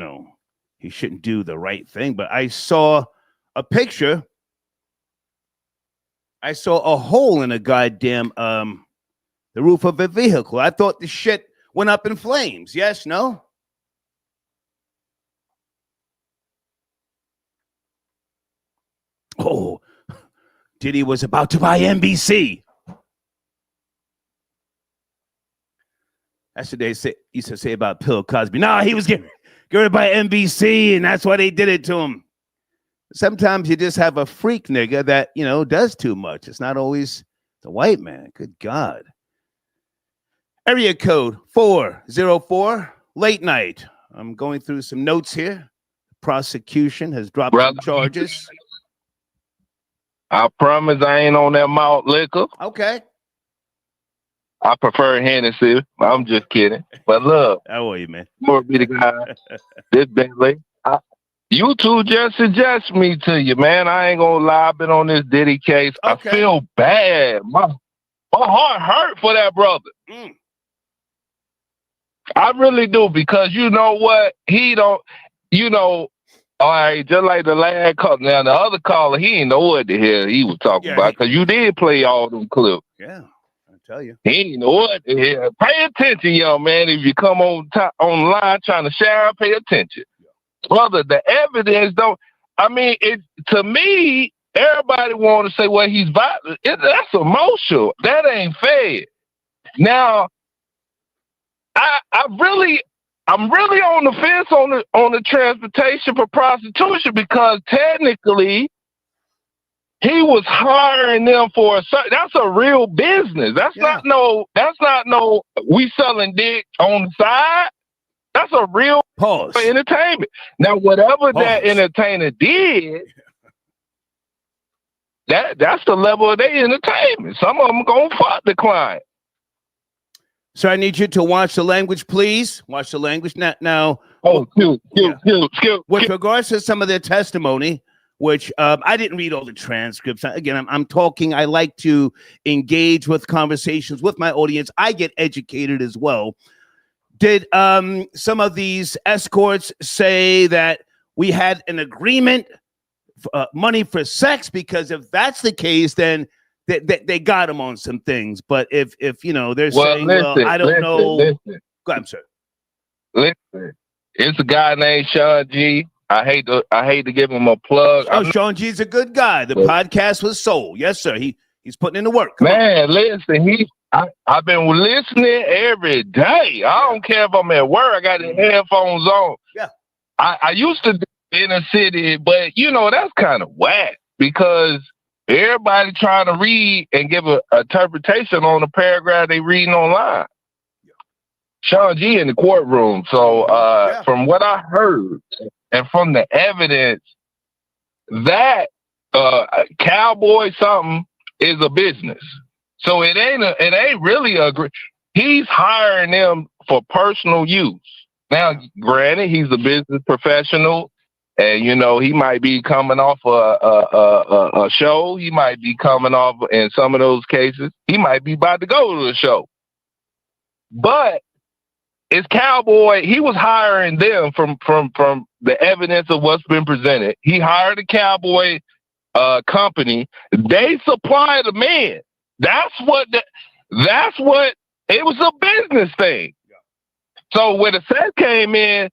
shouldn't do the right thing, but I saw a picture. I saw a hole in a goddamn the roof of a vehicle. I thought the shit went up in flames. Yes, no? Oh, Diddy was about to buy NBC. That's what they used to say about Bill Cosby. Nah, he was getting ready to buy NBC, and that's why they did it to him. Sometimes you just have a freak nigga that, does too much. It's not always the white man. Good God. Area code 404, late night. I'm going through some notes here. Prosecution has dropped some charges. I promise I ain't on that malt liquor. Okay. I prefer Hennessy. I'm just kidding. But look. How are you, man? More be the guy. This Bentley. You two just suggest me to you, man. I ain't gonna lie. I've been on this Diddy case. Okay. I feel bad. My heart hurt for that brother. I really do, because you know what? He don't, all right, just like the last caller. Now, the other caller, he didn't know what the hell he was talking about, because you did play all them clips. Yeah, I tell you. He didn't know what the hell. Pay attention, young man. If you come on the line trying to share, pay attention. Brother, the evidence don't, to me, everybody want to say, well, he's violent. That's emotional. That ain't fair. Now, I'm really on the fence on the transportation for prostitution, because technically he was hiring them for that's a real business. That's not no we selling dick on the side. That's a real Pause. Entertainment. Now, whatever that entertainer did, that's the level of their entertainment. Some of them gonna fuck the client. So I need you to watch the language, please. Watch the language now. With regards to some of their testimony, which I didn't read all the transcripts. Again, I'm talking. I like to engage with conversations with my audience. I get educated as well. Did some of these escorts say that we had an agreement, money for sex? Because if that's the case, then they got him on some things. But if they're saying, I don't know. Go ahead, sir. Listen, it's a guy named Sean G. I hate to give him a plug. Sean G's a good guy. The podcast was sold. Yes, sir. He's putting in the work. Listen, I've been listening every day. I don't care if I'm at work. I got the headphones on. Yeah. I used to do inner city, but that's kind of whack, because everybody trying to read and give an interpretation on the paragraph they reading online. Yeah. Sean G in the courtroom. So from what I heard and from the evidence, that cowboy something is a business. So it ain't really he's hiring them for personal use. Now, granted, he's a business professional, and he might be coming off a show. He might be coming off, in some of those cases, he might be about to go to a show. But it's cowboy. He was hiring them from the evidence of what's been presented. He hired a cowboy company. They supply the men. That's what it was, a business thing. Yeah. So when the set came in,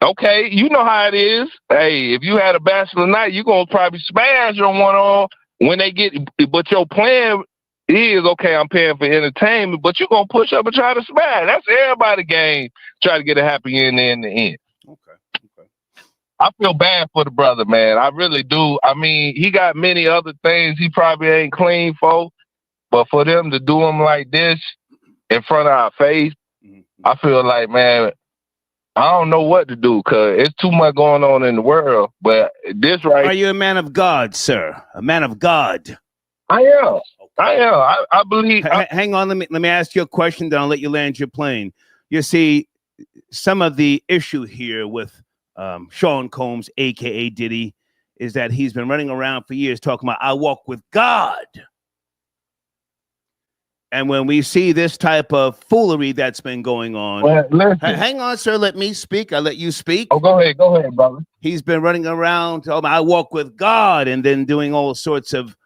okay, you know how it is. Hey, if you had a bachelor night, you're going to probably smash on one on when they get, but your plan is, okay, I'm paying for entertainment, but you're going to push up and try to smash. That's everybody's game, try to get a happy ending in the end. Okay. I feel bad for the brother, man. I really do. He got many other things he probably ain't clean for, but for them to do him like this, in front of our face, I feel like, man, I don't know what to do because it's too much going on in the world. But this right. Are you a man of God, sir? A man of God? I am. I am. I believe. Hang on. Let me ask you a question. Then I'll let you land your plane. You see, some of the issue here with Sean Combs, aka Diddy, is that he's been running around for years talking about I walk with God. And when we see this type of foolery that's been going on, hang on, sir. Let me speak. I'll let you speak. Oh, go ahead, brother. He's been running around talking about I walk with God, and then doing all sorts of,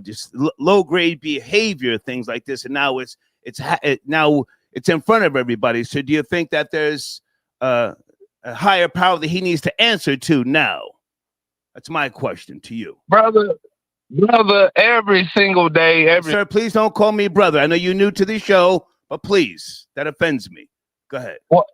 just low grade behavior, things like this. And now it's in front of everybody. So do you think that there's a higher power that he needs to answer to now? That's my question to you, brother. Every single day, Sir, please don't call me brother. I know you're new to the show, but please, that offends me. Go ahead. I'm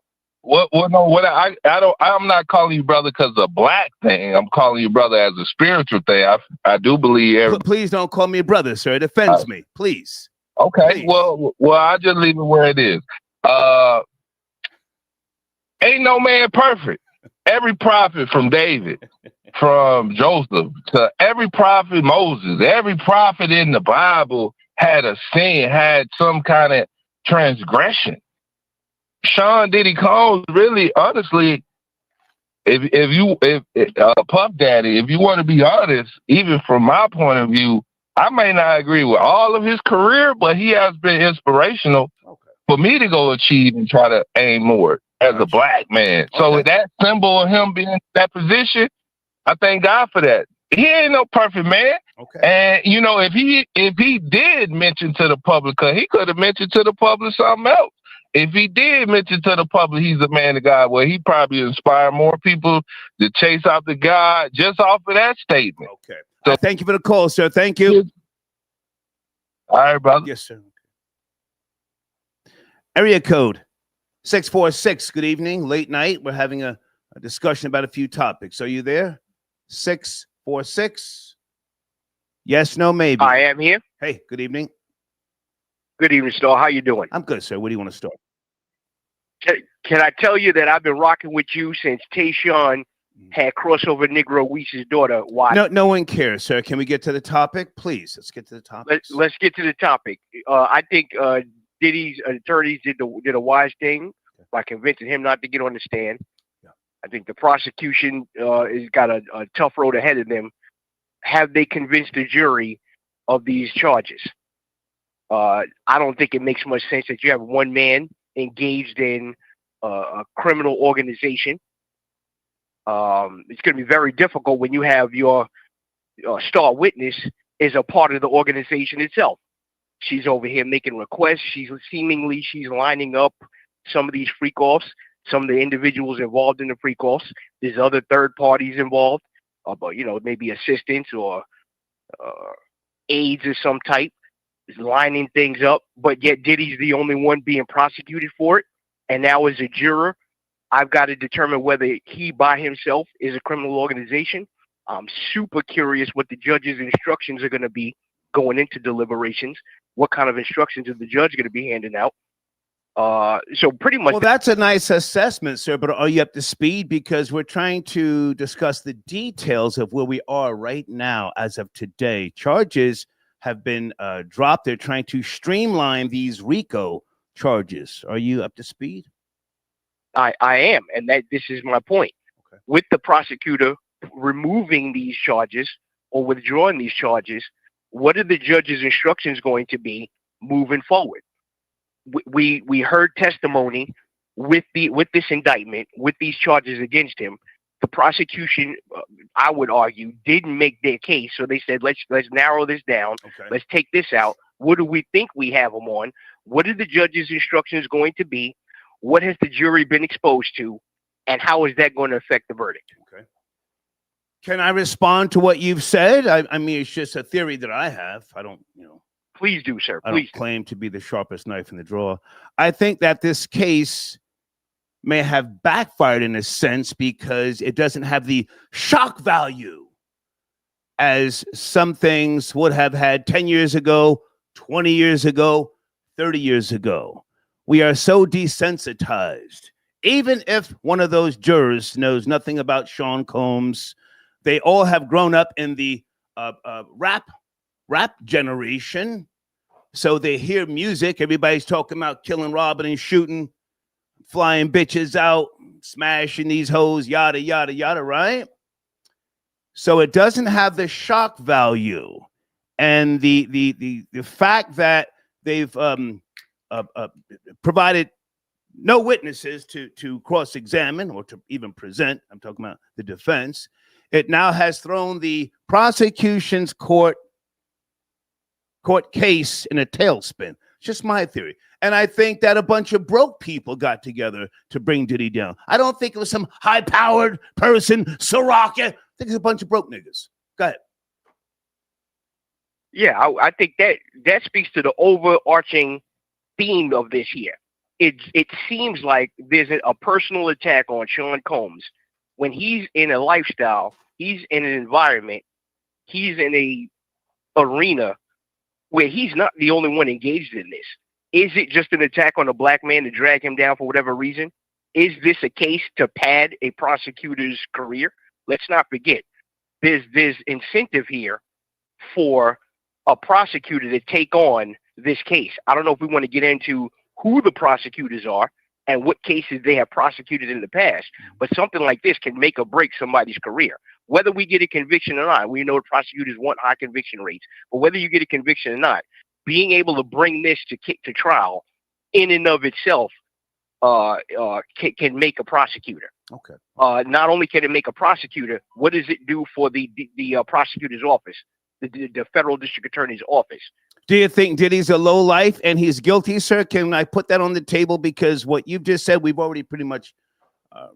not calling you brother because of a black thing. I'm calling you brother as a spiritual thing. I do believe. Please don't call me brother, sir. It offends me. Please. Okay. Please. Well, I just leave it where it is. Ain't no man perfect. Every prophet from David, from Joseph, to every prophet Moses, every prophet in the Bible had a sin, had some kind of transgression. Sean Diddy Combs, really, honestly, if Puff Daddy, if you want to be honest, even from my point of view, I may not agree with all of his career, but he has been inspirational for me to go achieve and try to aim more as a black man. So with that symbol of him being in that position, I thank God for that. He ain't no perfect man. And if he did mention to the public, cause he could have mentioned to the public something else. If he did mention to the public he's a man of God, well, he probably inspire more people to chase after God just off of that statement. Okay. So thank you for the call, sir. Thank you. All right, brother. Yes, sir. Area code 646. Good evening. Late night. We're having a discussion about a few topics. Are you there? 646. Yes, no, maybe. I am here. Hey, good evening. Good evening, Star. How you doing? I'm good, sir. Where do you want to start? Can I tell you that I've been rocking with you since Tayshaun had crossover Negro Weese's daughter? Why? No one cares, sir. Can we get to the topic, please? Let's get to the topic. Let's get to the topic. I think Diddy's attorneys did a wise thing by convincing him not to get on the stand. I think the prosecution has got a tough road ahead of them. Have they convinced the jury of these charges? I don't think it makes much sense that you have one man engaged in a criminal organization. It's going to be very difficult when you have your star witness is a part of the organization itself. She's over here making requests. She's lining up some of these freak-offs, some of the individuals involved in the freak-offs. There's other third parties involved, but maybe assistants or aides of some type, is lining things up. But yet Diddy's the only one being prosecuted for it. And now as a juror, I've got to determine whether he by himself is a criminal organization. I'm super curious what the judge's instructions are going to be going into deliberations. What kind of instructions is the judge going to be handing out? So pretty much. Well, that's a nice assessment, sir, but are you up to speed? Because we're trying to discuss the details of where we are right now as of today. Charges have been dropped. They're trying to streamline these RICO charges. Are you up to speed? I am, and this is my point. Okay. With the prosecutor removing these charges or withdrawing these charges, what are the judge's instructions going to be moving forward? We heard testimony with this indictment, with these charges against him. The prosecution, I would argue, didn't make their case, so they said, let's narrow this down. Okay. Let's take this out. What do we think we have them on? What are the judge's instructions going to be? What has the jury been exposed to, and how is that going to affect the verdict? Okay. Can I respond to what you've said? I mean, it's just a theory that I have. I don't, Please do, sir. I don't claim to be the sharpest knife in the drawer. I think that this case may have backfired in a sense because it doesn't have the shock value as some things would have had 10 years ago, 20 years ago, 30 years ago. We are so desensitized. Even if one of those jurors knows nothing about Sean Combs, they all have grown up in the rap generation. So they hear music. Everybody's talking about killing, robbing, and shooting, flying bitches out, smashing these hoes, yada, yada, yada, right? So it doesn't have the shock value. And the fact that they've provided no witnesses to cross-examine or to even present, I'm talking about the defense, it now has thrown the prosecution's court case in a tailspin. It's just my theory. And I think that a bunch of broke people got together to bring Diddy down. I don't think it was some high-powered person, Soraka. I think it's a bunch of broke niggas. Go ahead. Yeah, I think that speaks to the overarching theme of this year. It seems like there's a personal attack on Sean Combs when he's in a lifestyle, he's in an environment, he's in a arena where he's not the only one engaged in this. Is it just an attack on a black man to drag him down for whatever reason? Is this a case to pad a prosecutor's career? Let's not forget, there's incentive here for a prosecutor to take on this case. I don't know if we want to get into who the prosecutors are and what cases they have prosecuted in the past, but something like this can make or break somebody's career. Whether we get a conviction or not, we know the prosecutors want high conviction rates, but whether you get a conviction or not, being able to bring this to trial in and of itself can make a prosecutor. Okay. Not only can it make a prosecutor, what does it do for the prosecutor's office, the federal district attorney's office? Do you think Diddy's a low life and he's guilty, sir? Can I put that on the table? Because what you've just said, we've already pretty much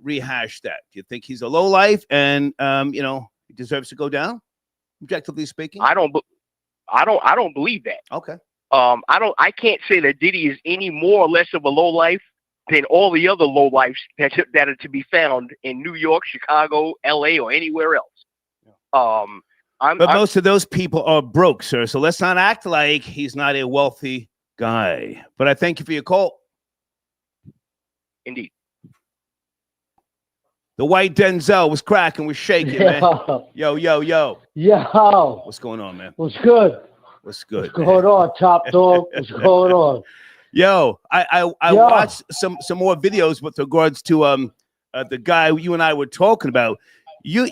rehashed that. Do you think he's a low life and he deserves to go down, objectively speaking? I don't believe that. Okay. I can't say that Diddy is any more or less of a low life than all the other low lives that are to be found in New York, Chicago, LA, or anywhere else. But most of those people are broke, sir. So let's not act like he's not a wealthy guy. But I thank you for your call. Indeed. The white Denzel was cracking, was shaking, man. Yo. Yo. What's going on, man? What's good? What's good? What's going on, Top Dog? What's going on? Yo, I watched some more videos with regards to the guy you and I were talking about. You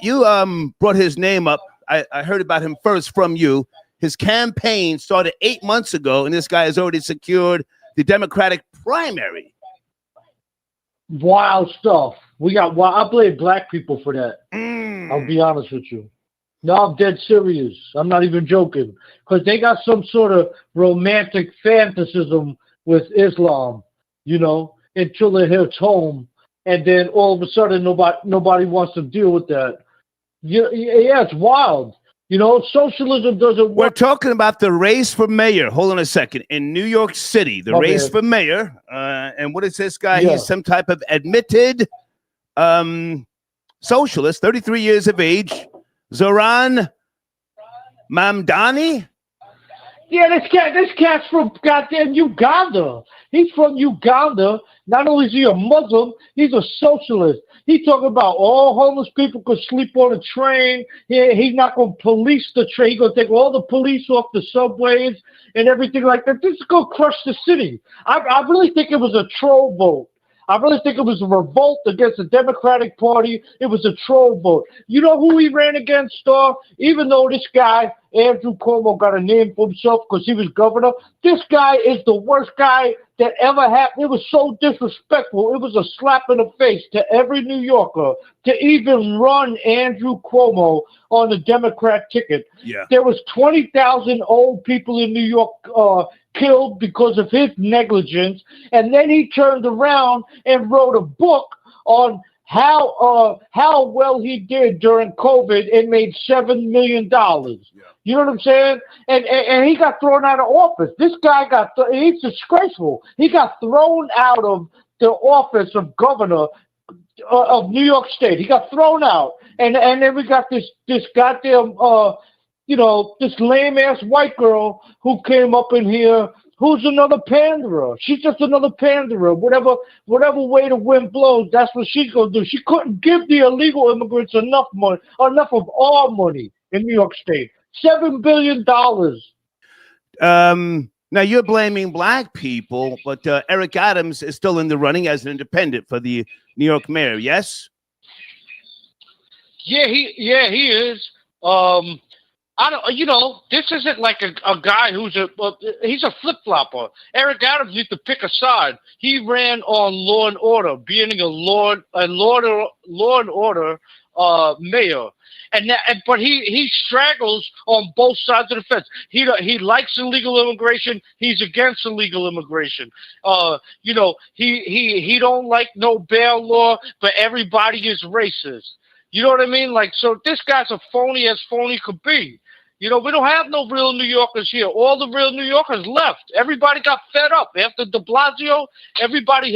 brought his name up. I heard about him first from you. His campaign started 8 months ago, and this guy has already secured the Democratic primary. Wild stuff. I blame black people for that. I'll be honest with you. No, I'm dead serious. I'm not even joking. Because they got some sort of romantic fantasism with Islam, until it hits home. And then all of a sudden, nobody wants to deal with that. Yeah, it's wild. Socialism doesn't work. We're talking about the race for mayor. Hold on a second. In New York City, the race for mayor. And what is this guy? Yeah. He's some type of admitted socialist, 33 years of age. Zoran Mamdani? Yeah, this cat's from goddamn Uganda. He's from Uganda. Not only is he a Muslim, he's a socialist. He's talking about all homeless people could sleep on a train. He's not going to police the train. He's going to take all the police off the subways and everything like that. This is going to crush the city. I really think it was a troll vote. I really think it was a revolt against the Democratic Party. It was a troll vote. You know who he ran against, Star? Even though this guy, Andrew Cuomo, got a name for himself because he was governor, this guy is the worst guy that ever happened. It was so disrespectful. It was a slap in the face to every New Yorker to even run Andrew Cuomo on the Democrat ticket. Yeah. There was 20,000 old people in New York killed because of his negligence, and then he turned around and wrote a book on how well he did during COVID and made $7 million. Yeah. You know what I'm saying? And he got thrown out of office. This guy he's disgraceful. He got thrown out of the office of governor of New York State. He got thrown out, and then we got this goddamn this lame ass white girl who came up in here who's another panderer. She's just another panderer. Whatever way the wind blows, that's what she's gonna do. She couldn't give the illegal immigrants enough money, enough of our money in New York State. $7 billion. Now you're blaming black people, but Eric Adams is still in the running as an independent for the New York mayor. Yes. Yeah, he is. I don't. You know, this isn't like a guy who's he's a flip flopper. Eric Adams needs to pick a side. He ran on law and order, being a law and order mayor, but he straggles on both sides of the fence. He likes illegal immigration. He's against illegal immigration. You know, he don't like no bail law, but everybody is racist. You know what I mean? Like, so this guy's a phony as phony could be. You know, we don't have no real New Yorkers here. All the real New Yorkers left. Everybody got fed up after de Blasio. Everybody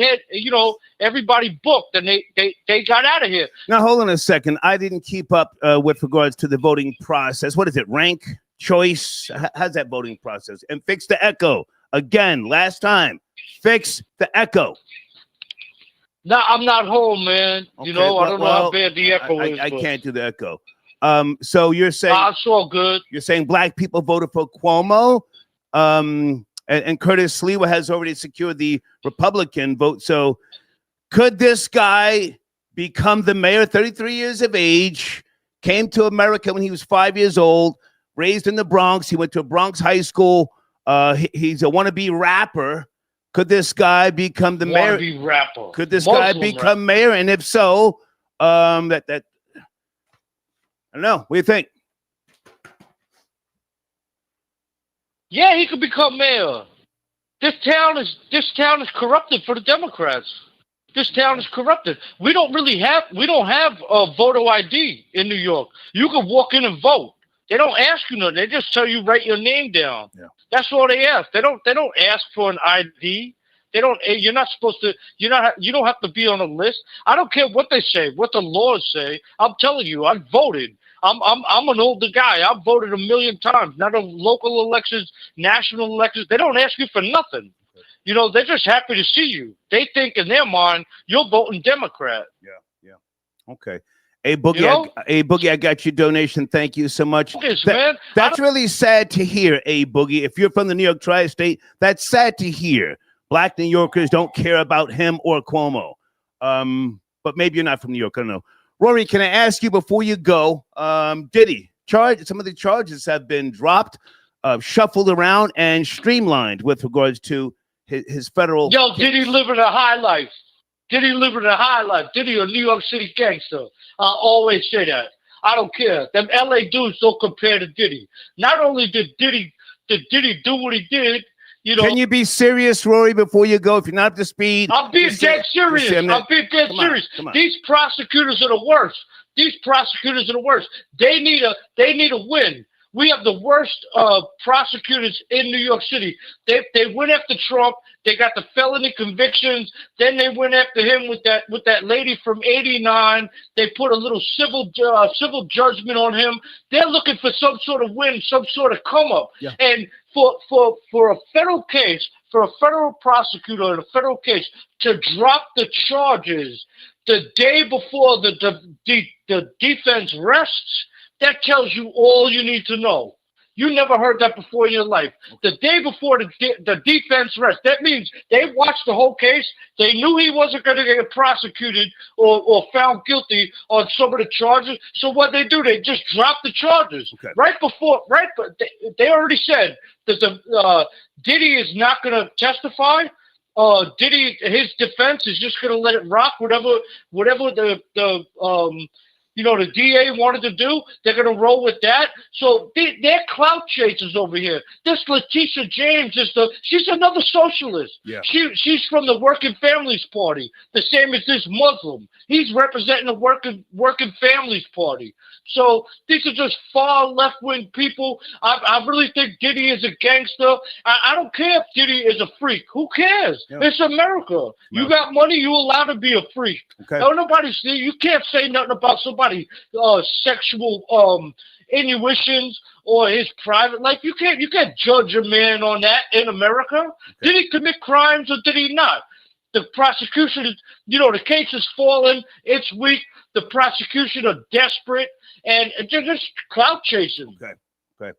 booked, and they got out of here. Now, hold on a second. I didn't keep up with regards to the voting process. What is it? Rank, choice? How's that voting process? And fix the echo. Again, last time. Fix the echo. No, I'm not home, man. Okay, you know, I don't know how bad the echo is. I can't do the echo. So you're saying it's all good. You're saying black people voted for Cuomo, and Curtis Sliwa has already secured the Republican vote. So could this guy become the mayor? 33 years of age, came to America when he was 5 years old, raised in the Bronx. He went to a Bronx high school. He's a wannabe rapper. Could this guy become the mayor? Rapper. Could this guy become mayor? And if so, I don't know. What do you think? Yeah, he could become mayor. This town is corrupted for the Democrats. This town is corrupted. We don't have a voter ID in New York. You can walk in and vote. They don't ask you nothing. They just tell you write your name down. Yeah. That's all they ask. They don't ask for an ID. They don't. You're not supposed to. You don't have to be on a list. I don't care what they say, what the laws say. I'm telling you, I voted. I'm an older guy. I've voted 1 million times. Not on local elections, national elections. They don't ask you for nothing. You know, they're just happy to see you. They think in their mind you're voting Democrat. Yeah. Okay. Hey, Boogie, I got your donation. Thank you so much. That's really sad to hear, Boogie. If you're from the New York Tri-State, that's sad to hear. Black New Yorkers don't care about him or Cuomo. But maybe you're not from New York. I don't know. Rory, can I ask you before you go, Diddy, some of the charges have been dropped, shuffled around, and streamlined with regards to his federal case. Diddy living a high life. Diddy living a high life. Diddy a New York City gangster. I always say that. I don't care. Them LA dudes don't compare to Diddy. Not only did Diddy do what he did, you know. Can you be serious, Rory, before you go? If you're not up to speed. I'm being dead serious. I'm being dead serious. These prosecutors are the worst. They need a win. We have the worst prosecutors in New York City. They went after Trump. They got the felony convictions. Then they went after him with that lady from '89. They put a little civil judgment on him. They're looking for some sort of win, some sort of come up. Yeah. And for a federal case, for a federal prosecutor in a federal case to drop the charges the day before the defense rests, that tells you all you need to know. You never heard that before in your life. The day before the defense rests, that means they watched the whole case. They knew he wasn't going to get prosecuted or found guilty on some of the charges. So what they do, they just drop the charges. Okay. They already said that Diddy is not going to testify. Diddy, his defense is just going to let it rock. Whatever the DA wanted to do, they're going to roll with that. So they're clout chasers over here. This Letitia James she's another socialist. Yeah. She's from the Working Families Party, the same as this Muslim. He's representing the Working Families Party. So these are just far left-wing people. I really think Diddy is a gangster. I don't care if Diddy is a freak. Who cares? Yeah. It's America. No. You got money, you're allowed to be a freak. Okay. You can't say nothing about somebody sexual intuitions or his private life. You can't judge a man on that in America. Okay. Did he commit crimes or did he not? The prosecution, the case is fallen. It's weak. The prosecution are desperate and they're just clout chasing. Okay.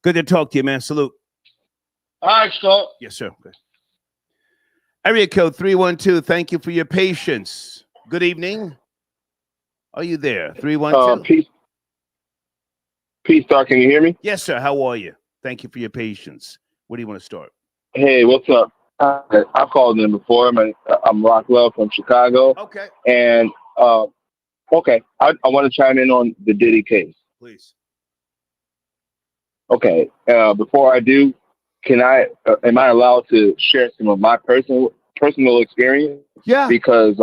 Good to talk to you, man. Salute. All right, Scott. Yes, sir. Okay. Area code 312. Thank you for your patience. Good evening. Are you there? 312. Peace, Star. Can you hear me? Yes, sir. How are you? Thank you for your patience. Where do you want to start? Hey, what's up? I've called in before. I'm Rock Love from Chicago. Okay. And okay, I want to chime in on the Diddy case. Please. Okay. Before I do, am I allowed to share some of my personal experience? Yeah. Because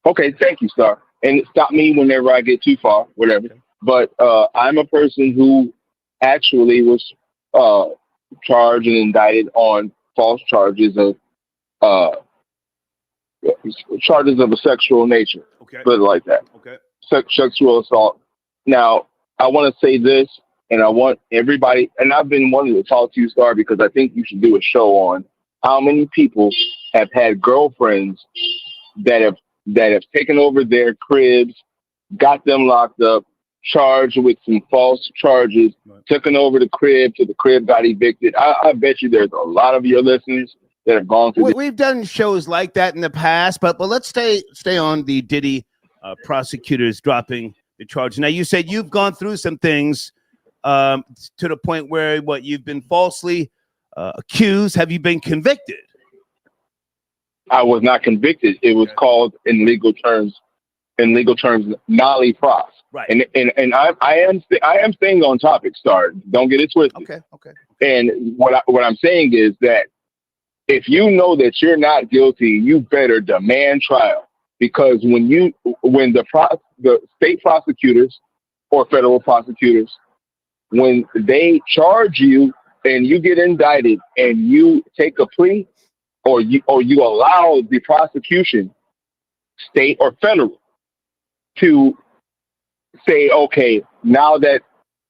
okay, thank you, Star. And stop me whenever I get too far, whatever. Okay. But I'm a person who actually was charged and indicted on false charges of a sexual nature. Okay. Put it like that. Okay. Sexual assault. Now, I want to say this, and I want everybody, and I've been wanting to talk to you, Star, because I think you should do a show on how many people have had girlfriends that have taken over their cribs, got them locked up, charged with some false charges, taken over the crib till the crib got evicted. I bet you there's a lot of your listeners that have gone through. We've done shows like that in the past, but let's stay on the Diddy prosecutors dropping the charge. Now, you said you've gone through some things to the point where you've been falsely accused. Have you been convicted? I was not convicted. It was called in legal terms, nollie pros. Right. And I am staying on topic, Star. Don't get it twisted. Okay. And what I'm saying is that if you know that you're not guilty, you better demand trial, because when the state prosecutors or federal prosecutors, when they charge you and you get indicted and you take a plea, or you allow the prosecution, state or federal, to say, okay, now that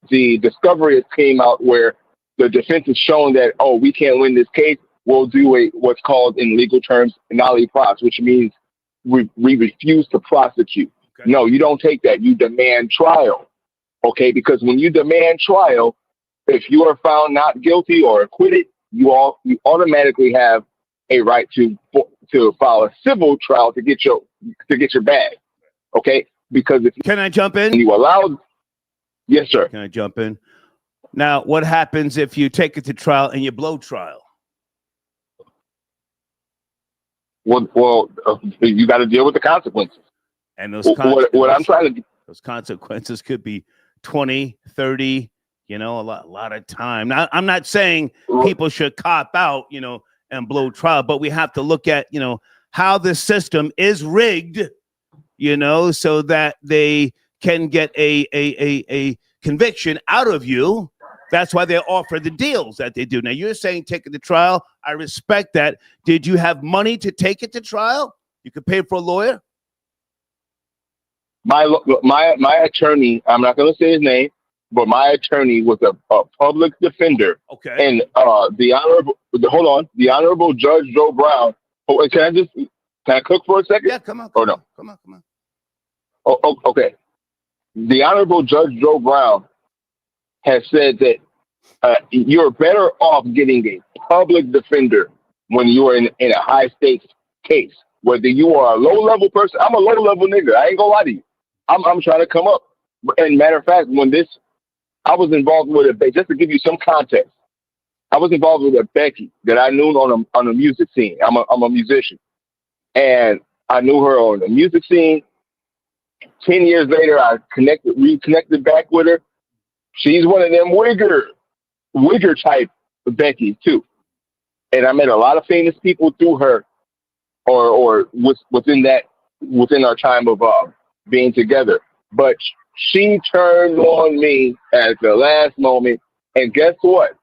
the discovery has came out where the defense has shown that, we can't win this case, we'll do what's called in legal terms nollie pros, which means we refuse to prosecute. Okay. No, you don't take that. You demand trial. Okay, because when you demand trial, if you are found not guilty or acquitted, you automatically have a right to file a civil trial to get your bag. Okay, because if can I jump in? You allow? Yes, sir. Can I jump in? Now, what happens if you take it to trial and you blow trial? Well, you got to deal with the consequences. And those those consequences could be 20, 30, a lot of time. Now, I'm not saying people should cop out, and blow trial, but we have to look at, how the system is rigged, so that they can get a conviction out of you. That's why they offer the deals that they do. Now, you're saying take it to trial. I respect that. Did you have money to take it to trial? You could pay for a lawyer? My attorney, I'm not going to say his name, but my attorney was a public defender. Okay. And the Honorable Judge Joe Brown. Oh, can I cook for a second? Yeah, come on. Come on. Oh, okay. The Honorable Judge Joe Brown has said that you're better off getting a public defender when you are in a high stakes case. Whether you are a low level person, I'm a low level nigga. I ain't gonna lie to you. I'm trying to come up. And matter of fact, I was involved with just to give you some context, I was involved with a Becky that I knew on a music scene. I'm a musician, and I knew her on the music scene. 10 years later, I reconnected back with her. She's one of them wigger type Becky too. And I met a lot of famous people through her, or within our time of being together. But she turned on me at the last moment. And guess what?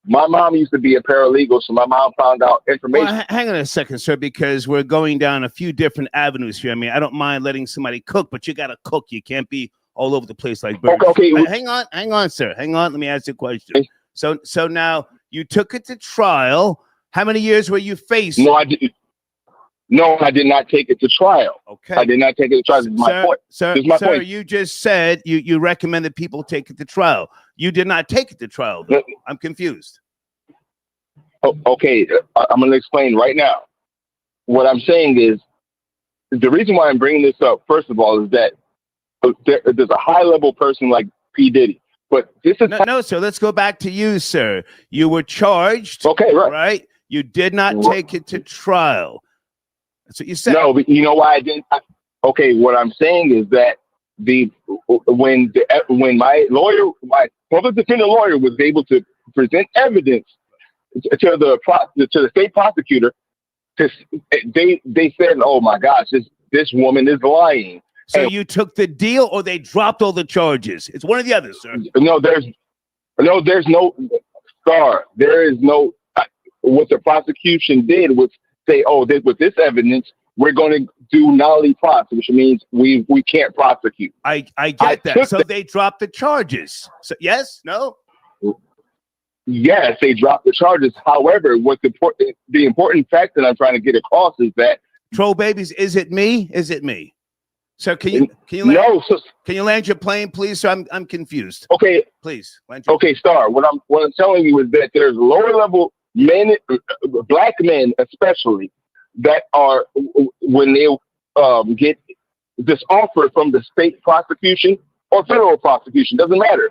My mom used to be a paralegal, so my mom found out information. Well, hang on a second, sir, because we're going down a few different avenues here. I mean, I don't mind letting somebody cook, but you got to cook. You can't be all over the place like birds. Okay. But hang on, sir. Hang on. Let me ask you a question. So now you took it to trial. How many years were you facing? No, I didn't. No, I did not take it to trial. Okay. I did not take it to trial. This is my point. Sir, This is my sir, point. you just said you recommended people take it to trial. You did not take it to trial, though. I'm confused. Okay, I'm going to explain right now. What I'm saying is, the reason why I'm bringing this up, first of all, is that there's a high-level person like P. Diddy. But this is... No, sir. Let's go back to you, sir. You were charged. Okay, right. Right? You did not take it to trial. That's what you said. No, but you know why I didn't? Okay, what I'm saying is that when my public defender lawyer was able to present evidence to the state prosecutor, they said, "Oh my gosh, this woman is lying." So you took the deal, or they dropped all the charges? It's one or the other, sir. No, there's no star. There is no. What the prosecution did was say, "Oh, with this evidence, we're going to do nollie pros," which means we can't prosecute. I get that. So they dropped the charges. So yes, no. Yes, they dropped the charges. However, the important fact that I'm trying to get across is that Troll Babies, is it me? Is it me? So can you land your plane, please? So I'm confused. Okay, please. Okay, Star. What I'm telling you is that there's lower level men, black men especially, that are when they get this offer from the state prosecution or federal prosecution, doesn't matter.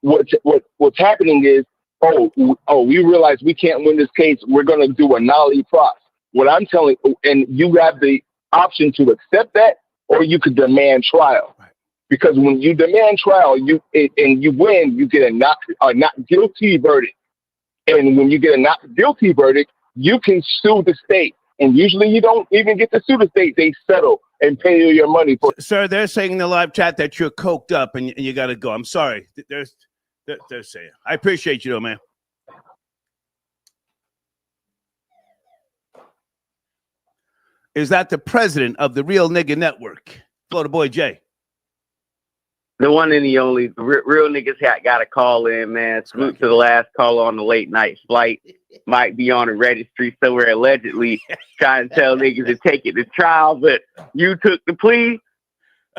What's happening is, we realize we can't win this case. We're going to do a nollie pros. What I'm telling, and you have the option to accept that, or you could demand trial. Because when you demand trial, and you win, you get a not guilty verdict. And when you get a not guilty verdict, you can sue the state. And usually you don't even get to sue the state. They settle and pay you your money for. Sir, they're saying in the live chat that you're coked up and you got to go. I'm sorry. They're saying. I appreciate you, though, man. Is that the president of the Real Nigga Network? Florida Boy Jay. The one and the only real niggas got to call in, man. Salute to the last caller on the late night flight. Might be on a registry somewhere allegedly trying to tell niggas to take it to trial, but you took the plea.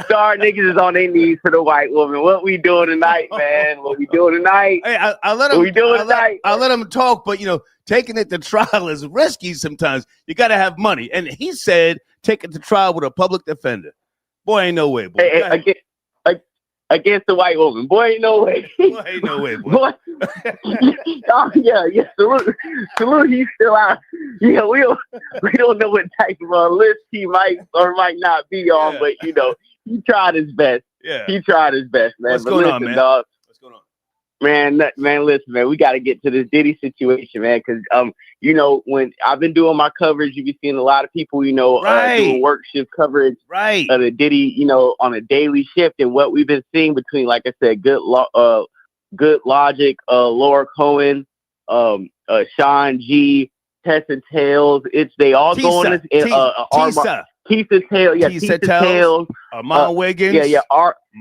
Star niggas is on their knees for the white woman. What we doing tonight, man? What we doing tonight? Hey, I'll let him talk, but taking it to trial is risky sometimes. You got to have money. And he said, take it to trial with a public defender. Boy, ain't no way, boy. Against the white woman. Boy, ain't no way. Boy, ain't no way, boy. Oh, yeah. Salute, he's still out. Yeah, we don't know what type of list he might or might not be on, but, he tried his best. Yeah. He tried his best, man. What's but going listen, on, man? Dog, What's going on? Man, listen, man, we got to get to this Diddy situation, man, because, when I've been doing my coverage, you've been seeing a lot of people, doing work shift coverage of the Diddy, on a daily shift. And what we've been seeing between, like I said, Good Logic, Laura Cohen, Sean G, Tessa Tails, they all going to Tisa Tails, Armand Wiggins.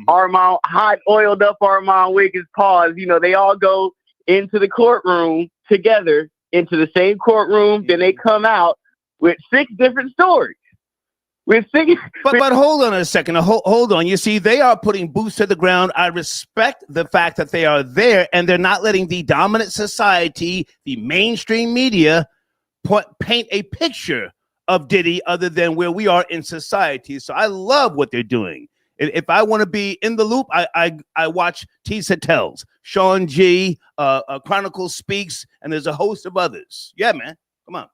Armand, hot oiled up Armand Wiggins, pause. They all go into the courtroom together, into the same courtroom. Then they come out with 6 different stories. But hold on a second. Hold on. You see, they are putting boots to the ground. I respect the fact that they are there, and they're not letting the dominant society, the mainstream media, paint a picture of Diddy other than where we are in society. So I love what they're doing. If I want to be in the loop, I watch Tisa Tells, Sean G, Chronicle Speaks, and there's a host of others. Yeah, man. Come on.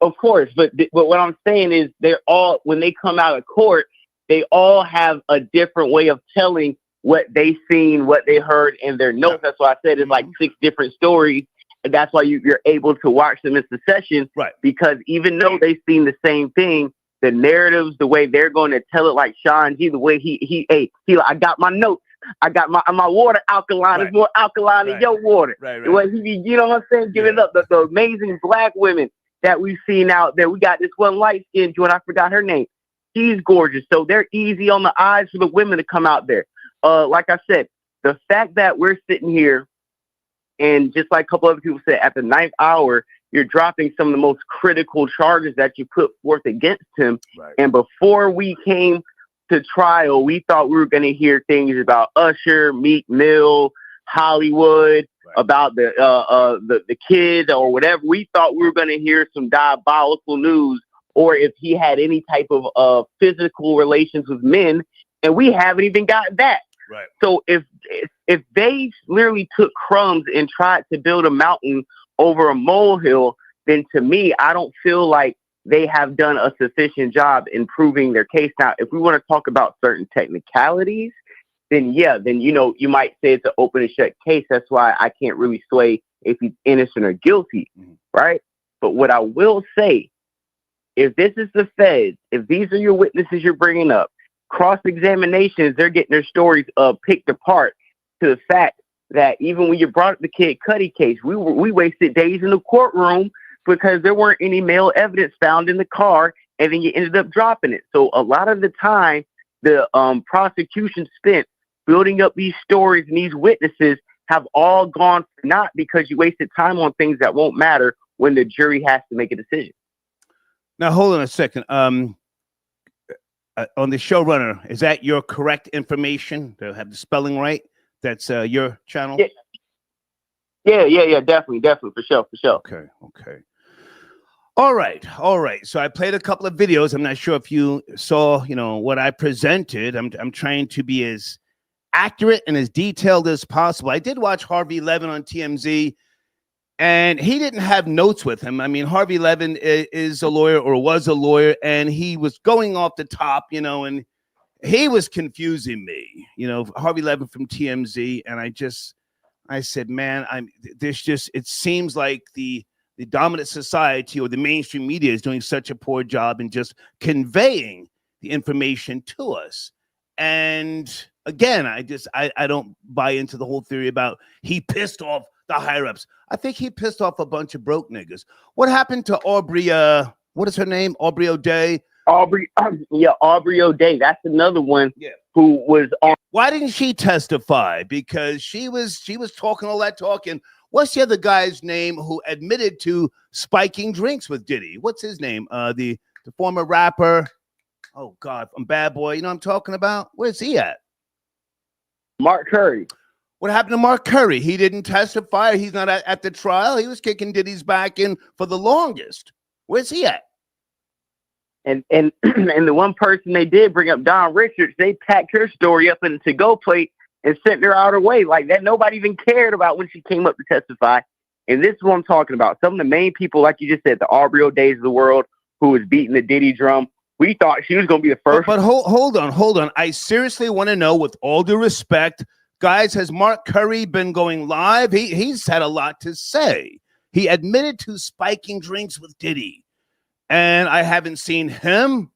Of course, but what I'm saying is they're all, when they come out of court, they all have a different way of telling what they seen, what they heard in their notes. That's why I said it's like 6 different stories. And that's why you're able to watch them in succession. Right. Because even though they've seen the same thing, the narratives, the way they're going to tell it, like Sean G, the way he I got my notes. I got my water alkaline. It's more alkaline than your water. The way he, what I'm saying? Giving up the amazing black women that we've seen out there. We got this one light-skinned joint. I forgot her name. She's gorgeous. So they're easy on the eyes for the women to come out there. like I said, the fact that we're sitting here and just like a couple other people said, at the 9th hour, you're dropping some of the most critical charges that you put forth against him. Right. And before we came to trial, we thought we were going to hear things about Usher, Meek Mill, Hollywood, about the kid or whatever. We thought we were going to hear some diabolical news, or if he had any type of physical relations with men, and we haven't even got that. Right. So if they literally took crumbs and tried to build a mountain over a molehill, then to me, I don't feel like they have done a sufficient job in proving their case. Now, if we want to talk about certain technicalities, then you might say it's an open and shut case. That's why I can't really sway if he's innocent or guilty, right? But what I will say, if this is the feds, if these are your witnesses you're bringing up, cross-examinations, they're getting their stories picked apart to the fact that even when you brought up the Kid Cudi case, we wasted days in the courtroom because there weren't any male evidence found in the car, and then you ended up dropping it. So a lot of the time, the prosecution spent building up these stories and these witnesses have all gone for naught because you wasted time on things that won't matter when the jury has to make a decision. Now, hold on a second. On the showrunner, is that your correct information? To have the spelling right? That's your channel? Yeah, definitely, for sure. Okay. All right. So I played a couple of videos. I'm not sure if you saw, what I presented. I'm trying to be as accurate and as detailed as possible. I did watch Harvey Levin on TMZ, and he didn't have notes with him. I mean, Harvey Levin is a lawyer or was a lawyer, and he was going off the top, and he was confusing me, Harvey Levin from TMZ. And I said, man, it seems like the dominant society or the mainstream media is doing such a poor job in just conveying the information to us. And again, I don't buy into the whole theory about he pissed off the higher ups. I think he pissed off a bunch of broke niggas. What happened to Aubrey? What is her name? Aubrey O'Day. Aubrey O'Day. That's another one who was on. Why didn't she testify? Because she was talking all that talk. And what's the other guy's name who admitted to spiking drinks with Diddy? What's his name? The former rapper. Oh God, from Bad Boy. You know what I'm talking about? Where's he at? Mark Curry. What happened to Mark Curry? He didn't testify. He's not at the trial. He was kicking Diddy's back in for the longest. Where's he at? And the one person they did bring up, Don Richards, they packed her story up in a to-go plate and sent her out her way like that. Nobody even cared about when she came up to testify. And this is what I'm talking about. Some of the main people, like you just said, the Aubrey O'Days of the world, who was beating the Diddy drum. We thought she was going to be the first. But hold on. I seriously want to know, with all due respect, guys, has Mark Curry been going live? He's had a lot to say. He admitted to spiking drinks with Diddy. And I haven't seen him.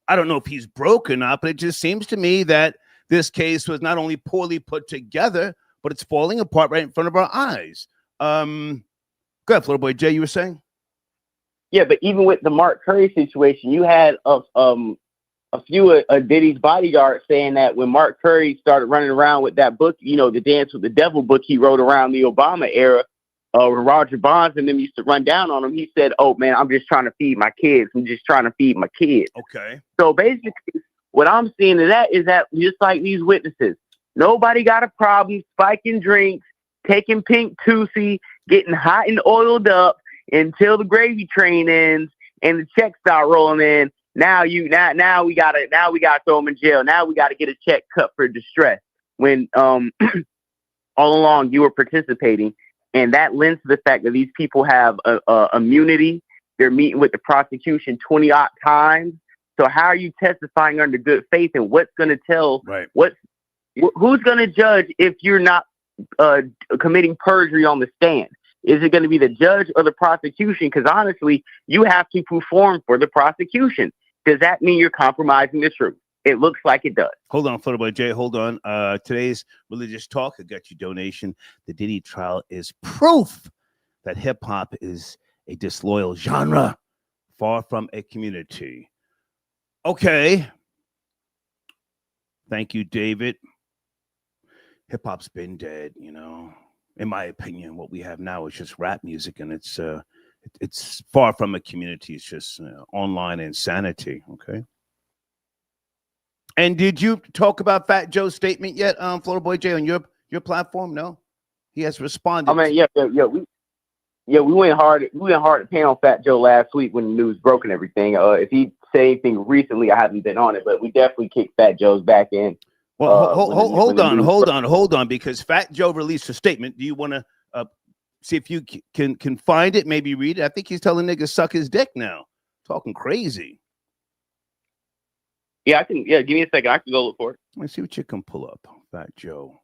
I don't know if he's broke or not, but it just seems to me that this case was not only poorly put together, but it's falling apart right in front of our eyes. Go ahead, Florida Boy Jay, you were saying? Yeah, but even with the Mark Curry situation, you had a few of Diddy's bodyguards saying that when Mark Curry started running around with that book, the Dance with the Devil book he wrote around the Obama era, when Roger Bonds and them used to run down on him, he said, "Oh man, I'm just trying to feed my kids. I'm just trying to feed my kids." Okay. So basically, what I'm seeing is that just like these witnesses, nobody got a problem spiking drinks, taking pink Tootsie, getting hot and oiled up until the gravy train ends and the checks start rolling in. Now we gotta throw them in jail. Now we gotta get a check cut for distress. When all along you were participating. And that lends to the fact that these people have immunity. They're meeting with the prosecution 20-odd times. So how are you testifying under good faith? And what's going to tell? Right. Who's going to judge if you're not committing perjury on the stand? Is it going to be the judge or the prosecution? Because honestly, you have to perform for the prosecution. Does that mean you're compromising the truth? It looks like it does. Hold on, Florida Boy Jay. Hold on. Today's religious talk. I got your donation. The Diddy trial is proof that hip hop is a disloyal genre, far from a community. Okay. Thank you, David. hip hop's been dead. In my opinion, what we have now is just rap music, and it's far from a community. It's just online insanity. Okay. And did you talk about Fat Joe's statement yet, Florida Boy J, on your platform? No, he has responded. I mean, we went hard. We went hard to pay on Fat Joe last week when the news broke and everything. If he said anything recently, I haven't been on it, but we definitely kicked Fat Joe's back in. Well, hold on, because Fat Joe released a statement. Do you want to see if you can find it? Maybe read it. I think he's telling niggas suck his dick now. Talking crazy. Yeah, I can. Yeah, give me a second. I can go look for it. Let's see what you can pull up, Fat Joe.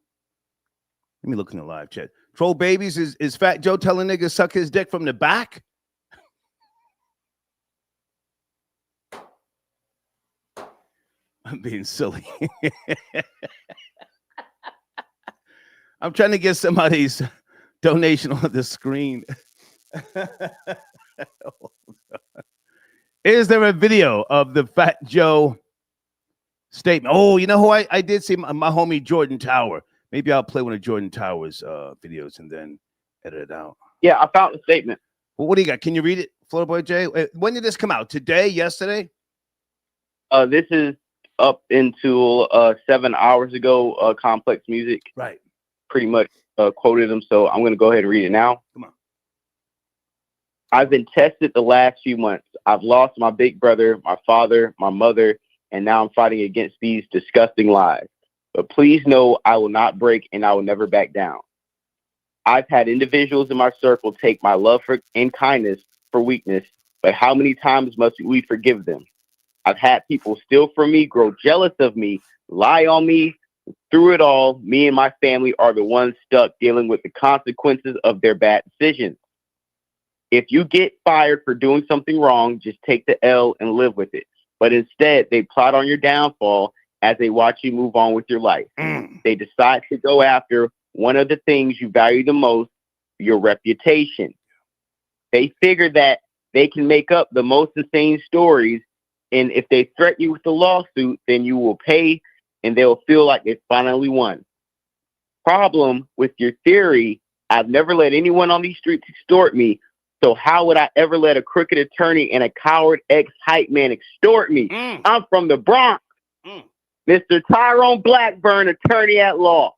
Let me look in the live chat. Troll babies, is Fat Joe telling niggas suck his dick from the back? I'm being silly. I'm trying to get somebody's donation on the screen. Is there a video of the Fat Joe statement? Oh, you know who I did see? My homie Jordan Tower. Maybe I'll play one of Jordan Tower's videos and then edit it out. Yeah, I found the statement. Well, what do you got? Can you read it, Florida Boy J? When did this come out? Today? Yesterday? This is up until 7 hours ago. Complex Music, right? Pretty much quoted him. So I'm going to go ahead and read it now. Come on. I've been tested the last few months. I've lost my big brother, my father, my mother, and now I'm fighting against these disgusting lies. But please know I will not break and I will never back down. I've had individuals in my circle take my love for and kindness for weakness, but how many times must we forgive them? I've had people steal from me, grow jealous of me, lie on me. Through it all, me and my family are the ones stuck dealing with the consequences of their bad decisions. If you get fired for doing something wrong, just take the L and live with it. But instead, they plot on your downfall as they watch you move on with your life. They decide to go after one of the things you value the most, your reputation. They figure that they can make up the most insane stories, and if they threaten you with a lawsuit, then you will pay, and they'll feel like they finally won. Problem with your theory, I've never let anyone on these streets extort me, so how would I ever let a crooked attorney and a coward ex-hype man extort me? I'm from the Bronx. Mr. Tyrone Blackburn, attorney at law.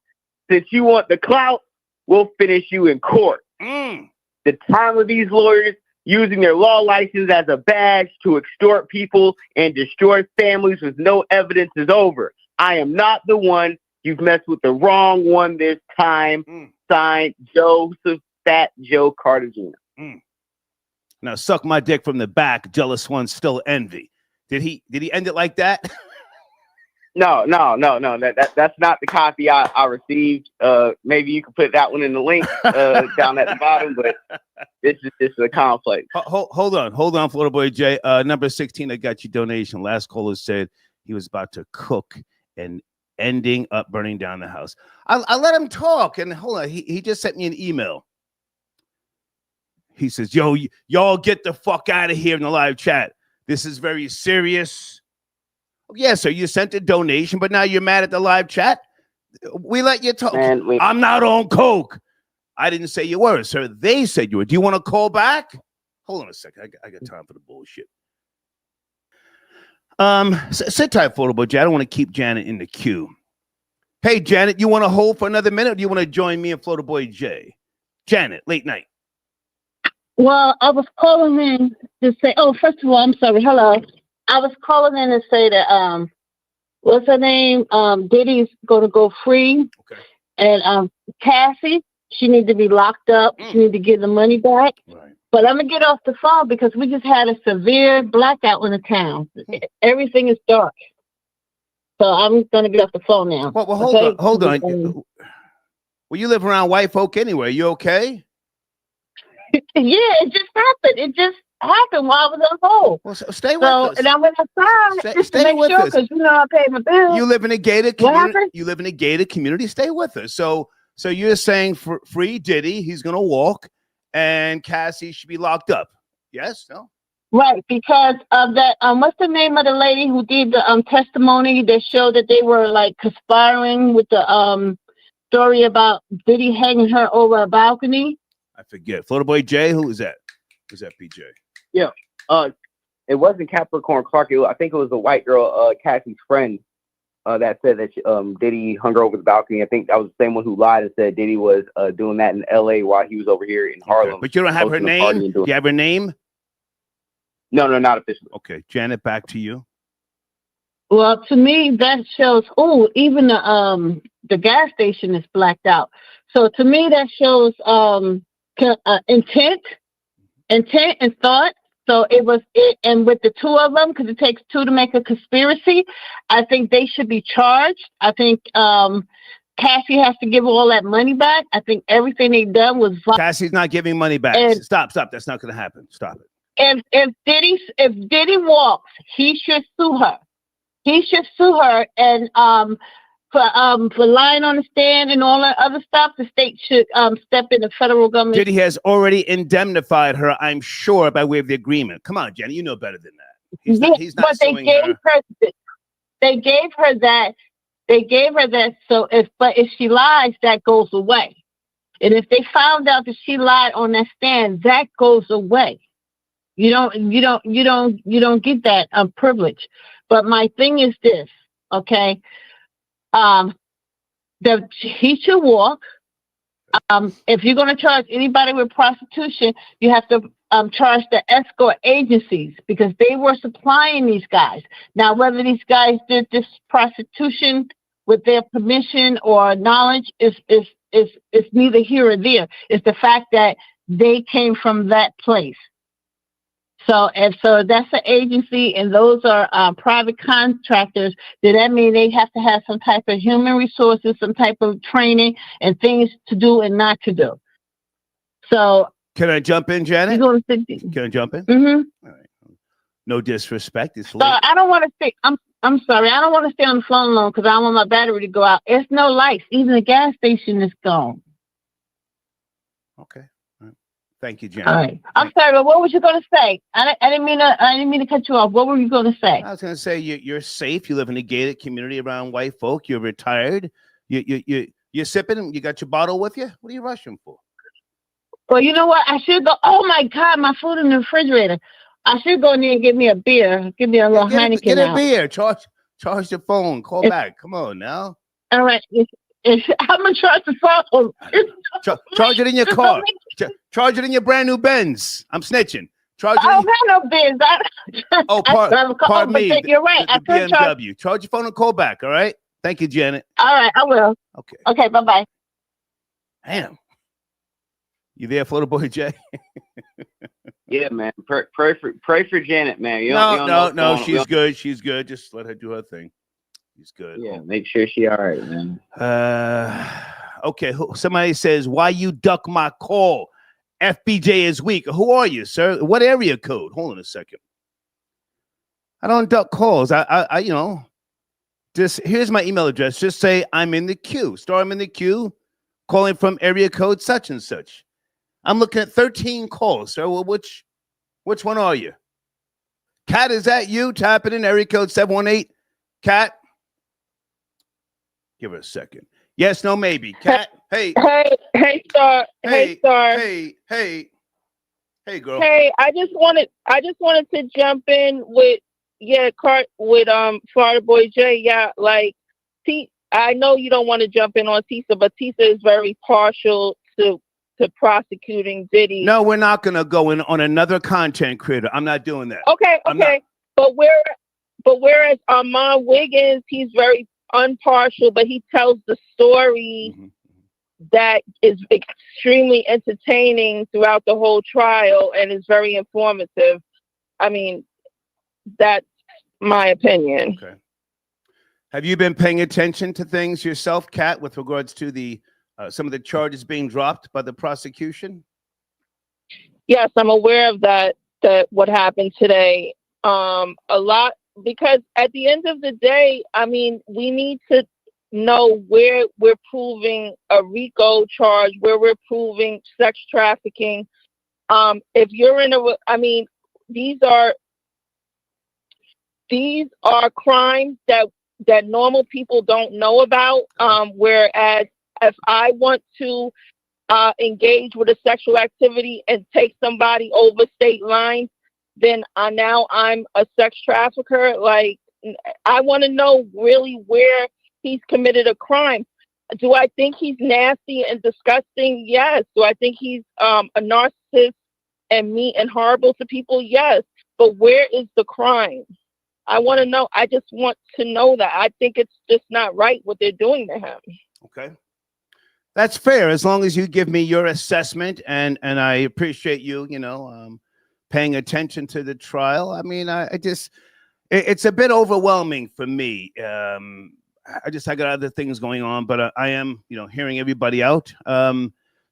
Since you want the clout, we'll finish you in court. The time of these lawyers using their law license as a badge to extort people and destroy families with no evidence is over. I am not the one. You've messed with the wrong one this time. Signed, Joseph Fat Joe Cartagena. Now, suck my dick from the back. Jealous ones still envy. Did he end it like that? No. That's not the copy I received. Maybe you can put that one in the link down at the bottom, but this is just a complex. Hold on, Florida Boy J. Number 16, I got your donation. Last caller said he was about to cook and ending up burning down the house. I let him talk, and hold on, he just sent me an email. He says, yo, y'all get the fuck out of here in the live chat. This is very serious. Yeah, so you sent a donation, but now you're mad at the live chat? We let you talk. Man, I'm not on coke. I didn't say you were, sir. They said you were. Do you want to call back? Hold on a second. I got time for the bullshit. Sit tight, Florida J. I don't want to keep Janet in the queue. Hey, Janet, you want to hold for another minute, or do you want to join me and Florida Boy J? Janet, late night. Well, I was calling in to say, first of all, I'm sorry. Hello. I was calling in to say that, what's her name? Diddy's going to go free. Okay. And Cassie, she needs to be locked up. She needs to get the money back. Right. But I'm going to get off the phone because we just had a severe blackout in the town. Everything is dark. So I'm going to get off the phone now. Well, hold on. Well, you live around white folk anyway. You okay? Yeah, it just happened. It just happened while I was on hold. Well, so stay with us. And I went outside just to make sure because I pay my bills. You live in a gated community. You live in a gated community. Stay with us. So you're saying for free Diddy, he's going to walk, and Cassie should be locked up. Yes? No? Right, because of that. What's the name of the lady who did the testimony that showed that they were like conspiring with the story about Diddy hanging her over a balcony? I forget. Florida Boy Jay, who is that? Who's that, PJ? Yeah. It wasn't Capricorn Clark. I think it was the white girl, Cassie's friend, that said that Diddy hung her over the balcony. I think that was the same one who lied and said Diddy was doing that in L.A. while he was over here in Harlem. But you don't have her name? Do you have her name? No, not officially. Okay, Janet, back to you. Well, to me, that shows. Oh, even the gas station is blacked out. So to me, that shows intent and thought. So it was it, and with the two of them, because it takes two to make a conspiracy, I think they should be charged. I think Cassie has to give all that money back. I think everything they done was. Cassie's not giving money back. And, stop. That's not going to happen. Stop it. If Diddy walks, he should sue her. He should sue her, and for lying on the stand and all that other stuff, the state should step in. The federal government. Diddy has already indemnified her, I'm sure, by way of the agreement. Come on, Jenny, you know better than that. He's not but they gave her. They gave her that. They gave her that. So if she lies, that goes away. And if they found out that she lied on that stand, that goes away. You don't get that privilege. But my thing is this, okay? He should walk. If you're going to charge anybody with prostitution, you have to charge the escort agencies because they were supplying these guys. Now, whether these guys did this prostitution with their permission or knowledge is neither here or there. It's the fact that they came from that place. So that's an agency, and those are private contractors. Does that mean they have to have some type of human resources, some type of training, and things to do and not to do? So can I jump in, Janet? Can I jump in? Mm-hmm. All right. No disrespect. It's so I don't want to stay. I'm sorry. I don't want to stay on the phone long because I don't want my battery to go out. There's no lights. Even the gas station is gone. Okay. Thank you, Janet. All right. I'm sorry, but what was you going to say? I didn't mean to cut you off. What were you going to say? I was going to say you're safe. You live in a gated community around white folk. You're retired. You're sipping. You got your bottle with you. What are you rushing for? Well, you know what? I should go. Oh my God, my food in the refrigerator. I should go in there and get me a beer. Give me a little Heineken. Get a beer. Charge your phone. Call back. Come on now. All right. I'm gonna charge the phone. Charge it in your car. Charge it in your brand new Benz. I'm snitching. Charge it. I don't have no Benz. Pardon me. You're right. The BMW. Charge your phone and call back. All right. Thank you, Janet. All right, I will. Okay. Okay. Bye bye. Damn. You there, Florida Boy Jay? Yeah, man. Pray for Janet, man. No. She's good. She's good. Just let her do her thing. She's good. Yeah, make sure she all right, man. Okay. Somebody says, why you duck my call? FBJ is weak. Who are you, sir? What area code? Hold on a second. I don't duck calls. I just here's my email address. Just say I'm in the queue. I'm in the queue, calling from area code such and such. I'm looking at 13 calls, sir. Well, which one are you? Kat, is that you? Tap it in area code 718. Kat. Give her a second. Yes, no, maybe. Kat, hey. Hey, Star. Hey, Star. Hey, girl. Hey, I just wanted to jump in with Florida Boy Jay. Yeah, like I know you don't want to jump in on Tisa, but Tisa is very partial to prosecuting Diddy. No, we're not gonna go in on another content creator. I'm not doing that. Okay. But whereas Armand Wiggins, he's very impartial, but he tells the story that is extremely entertaining throughout the whole trial and is very informative. I mean, that's my opinion. Okay. Have you been paying attention to things yourself, Kat, with regards to the some of the charges being dropped by the prosecution? Yes, I'm aware of that what happened today. A lot, because at the end of the day, I mean, we need to know where we're proving a RICO charge, where we're proving sex trafficking. If you're these are crimes that normal people don't know about. Whereas if I want to engage with a sexual activity and take somebody over state lines, then now I'm a sex trafficker. Like, I want to know really where he's committed a crime. Do I think he's nasty and disgusting? Yes. Do I think he's a narcissist and mean and horrible to people? Yes. But where is the crime? I want to know. I just want to know that. I think it's just not right what they're doing to him. Okay. That's fair, as long as you give me your assessment, and I appreciate you, paying attention to the trial. I mean, it's a bit overwhelming for me. I got other things going on, but I am, hearing everybody out.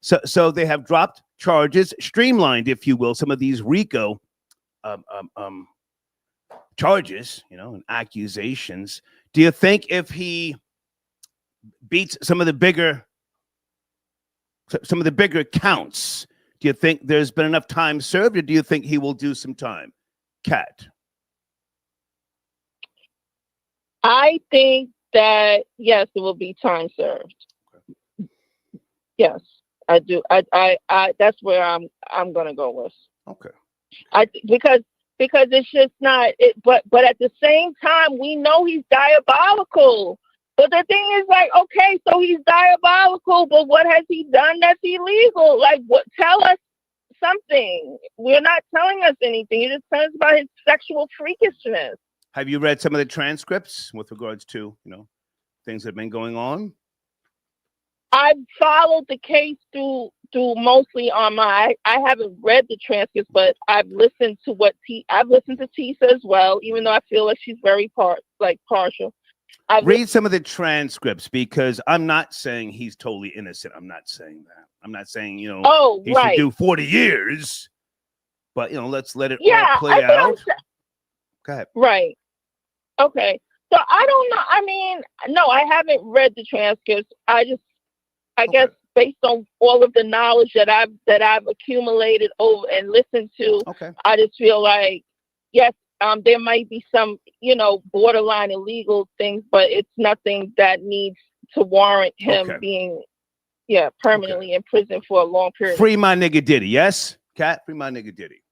So they have dropped charges, streamlined, if you will, some of these RICO charges, and accusations. Do you think if he beats some of the bigger counts, do you think there's been enough time served, or do you think he will do some time? Kat? I think that, yes, it will be time served. Yes, I do. I that's where I'm going to go with. Okay. Because it's just not it, but at the same time, we know he's diabolical. But the thing is, like, okay, so he's diabolical, but what has he done that's illegal? Like, what? Tell us something. We're not telling us anything. You're just telling us about his sexual freakishness. Have you read some of the transcripts with regards to, things that have been going on? I've followed the case through mostly on I haven't read the transcripts, but I've listened to I've listened to Tisa as well, even though I feel like she's very partial. Read some of the transcripts, because I'm not saying he's totally innocent. I'm not saying that. I'm not saying, he should do 40 years. But, let's let it all play out. Go ahead. Right. Okay. So I don't know. I mean, no, I haven't read the transcripts. I guess based on all of the knowledge that I've accumulated over and listened to, I just feel like, yes, there might be some, borderline illegal things, but it's nothing that needs to warrant him being, permanently in prison for a long period. Free my nigga Diddy, yes? Kat, free my nigga Diddy.